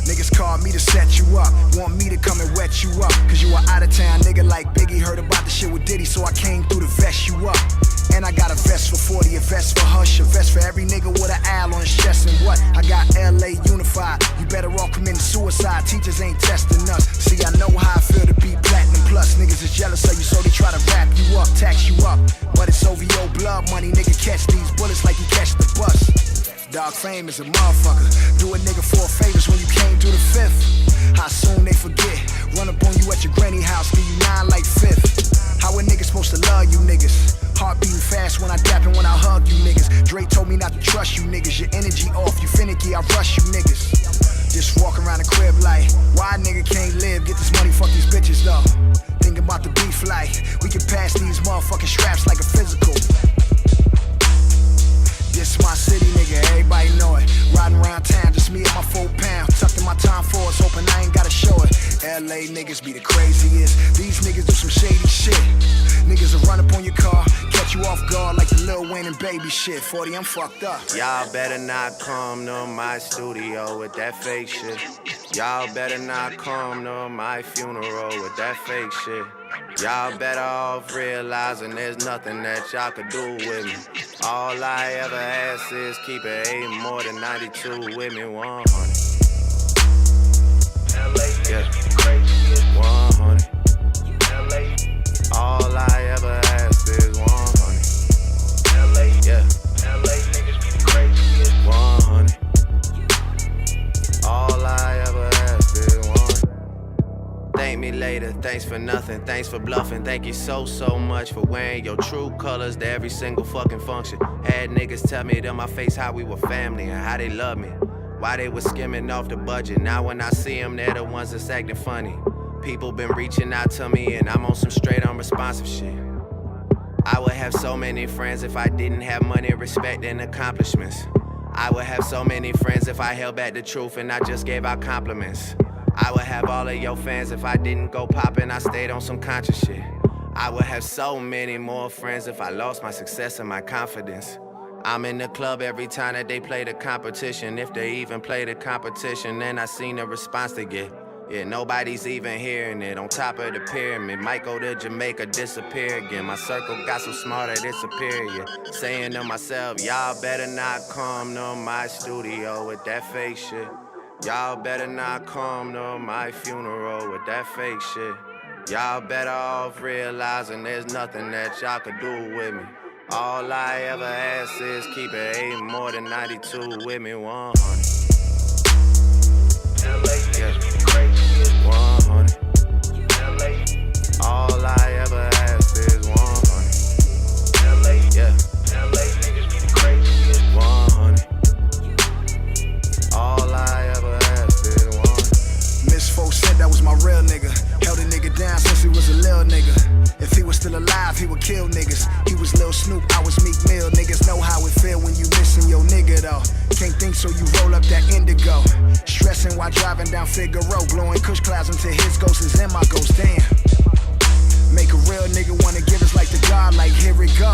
Niggas called me to set you up, want me to come and wet you up. Cause you a out of town nigga like Biggie, heard about the shit with Diddy, so I came through to vest you up. And I got a vest for 40, a vest for Hush, a vest for every nigga with an owl on his chest. And what? I got LA unified, you better all committing suicide, teachers ain't testing us. See, I know how I feel to be platinum plus. Niggas is jealous of you, so they try to wrap you up, tax you up. But it's over your blood money, nigga, catch these bullets like you catch the bus. Dog fame is a motherfucker. Do a nigga four favors when you came through the fifth. How soon they forget? Run up on you at your granny house, give you 9 like fifth. How a nigga supposed to love you niggas? Heart beating fast when I dap and when I hug you niggas. Dre told me not to trust you niggas. Your energy off, you finicky, I rush you niggas. Just walk around the crib like, why a nigga can't live? Get this money, fuck these bitches though. Thinking about the beef like, we can pass these motherfucking straps like a physical. This my city, nigga, everybody know it. Riding around town, just me and my 4 pound. Tucked in my time forwards, hoping I ain't gotta show it. LA niggas be the craziest. These niggas do some shady shit. Niggas will run up on your car, catch you off guard like the Lil Wayne and Baby shit. 40, I'm fucked up. Y'all better not come to my studio with that fake shit. Y'all better not come to my funeral with that fake shit. Y'all better off realizing there's nothing that y'all could do with me. All I ever ask is keep it 8 more than 92 with me, 100. Yeah, 100. All I ever ask is 100. Yeah, 100. All I ever ask is 100. Thank me later, thanks for nothing, thanks for bluffing. Thank you so much for wearing your true colors to every single fucking function. Had niggas tell me to my face how we were family and how they love me. Why they was skimming off the budget. Now when I see them, they're the ones that's acting funny. People been reaching out to me and I'm on some straight unresponsive shit. I would have so many friends if I didn't have money, respect, and accomplishments. I would have so many friends if I held back the truth and I just gave out compliments. I would have all of your fans if I didn't go poppin', I stayed on some conscious shit. I would have so many more friends if I lost my success and my confidence. I'm in the club every time that they play the competition. If they even play the competition, then I seen the response they get. Yeah, nobody's even hearing it. On top of the pyramid, might go to Jamaica, disappear again. My circle got so smart that it's superior. Saying to myself, y'all better not come to my studio with that fake shit. Y'all better not come to my funeral with that fake shit. Y'all better off realizing there's nothing that y'all could do with me. All I ever ask is keep it 8 more than 92 with me, 100. Yeah. 100. All I ever ask is 100. Yeah. 100. All I ever ask is 100. Miss Fo said that was my real nigga. Held a nigga down since he was a little nigga. If he was still alive, he would kill niggas. He was Lil Snoop, I was Meek Mill. Niggas know how it feel when you missing your nigga though. Can't think so you roll up that indigo. Stressing while driving down Figaro. Blowing kush clouds until his ghost is in my ghost, damn. Make a real nigga wanna give us like the God, like here we go.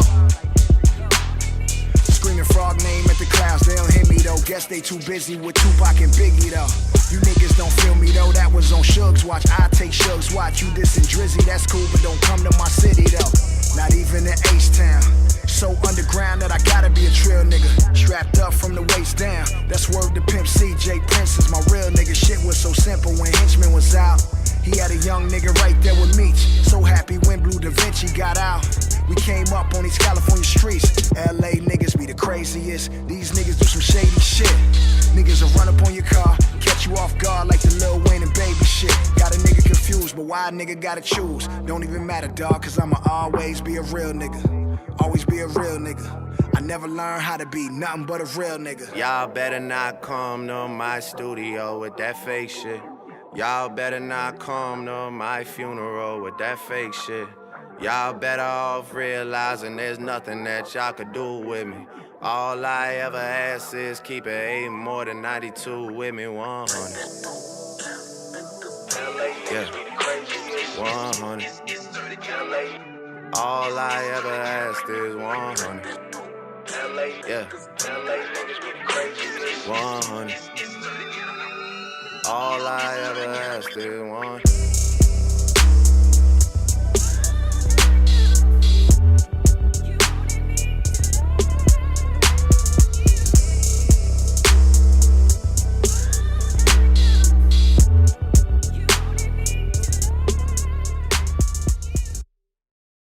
Screaming frog name at the clouds, they don't hear me though. Guess they too busy with Tupac and Biggie though. You niggas don't feel me though, that was on Shug's watch. I take Shug's watch, you dissing Drizzy, that's cool, but don't come to my city though. Not even in H-Town. So underground that I gotta be a trill nigga. Strapped up from the waist down, that's word to Pimp C. J Prince is my real nigga. Shit was so simple when Henchman was out. He had a young nigga right there with Meech. So happy when Blue Da Vinci got out. We came up on these California streets. LA niggas be the craziest. These niggas do some shady shit. Niggas will run up on your car, catch you off guard like the Lil Wayne and Baby shit. shit got a nigga confused, but why a nigga gotta choose? Don't even matter, dog, cause I'ma always be a real nigga. Always be a real nigga. I never learned how to be nothing but a real nigga. Y'all better not come to my studio with that fake shit. Y'all better not come to my funeral with that fake shit. Y'all better off realizing there's nothing that y'all could do with me. All I ever ask is keep it 8 more than 92 with me, 100. Yeah, 100. All I ever asked is 100. Yeah, 100. All I ever asked is 100.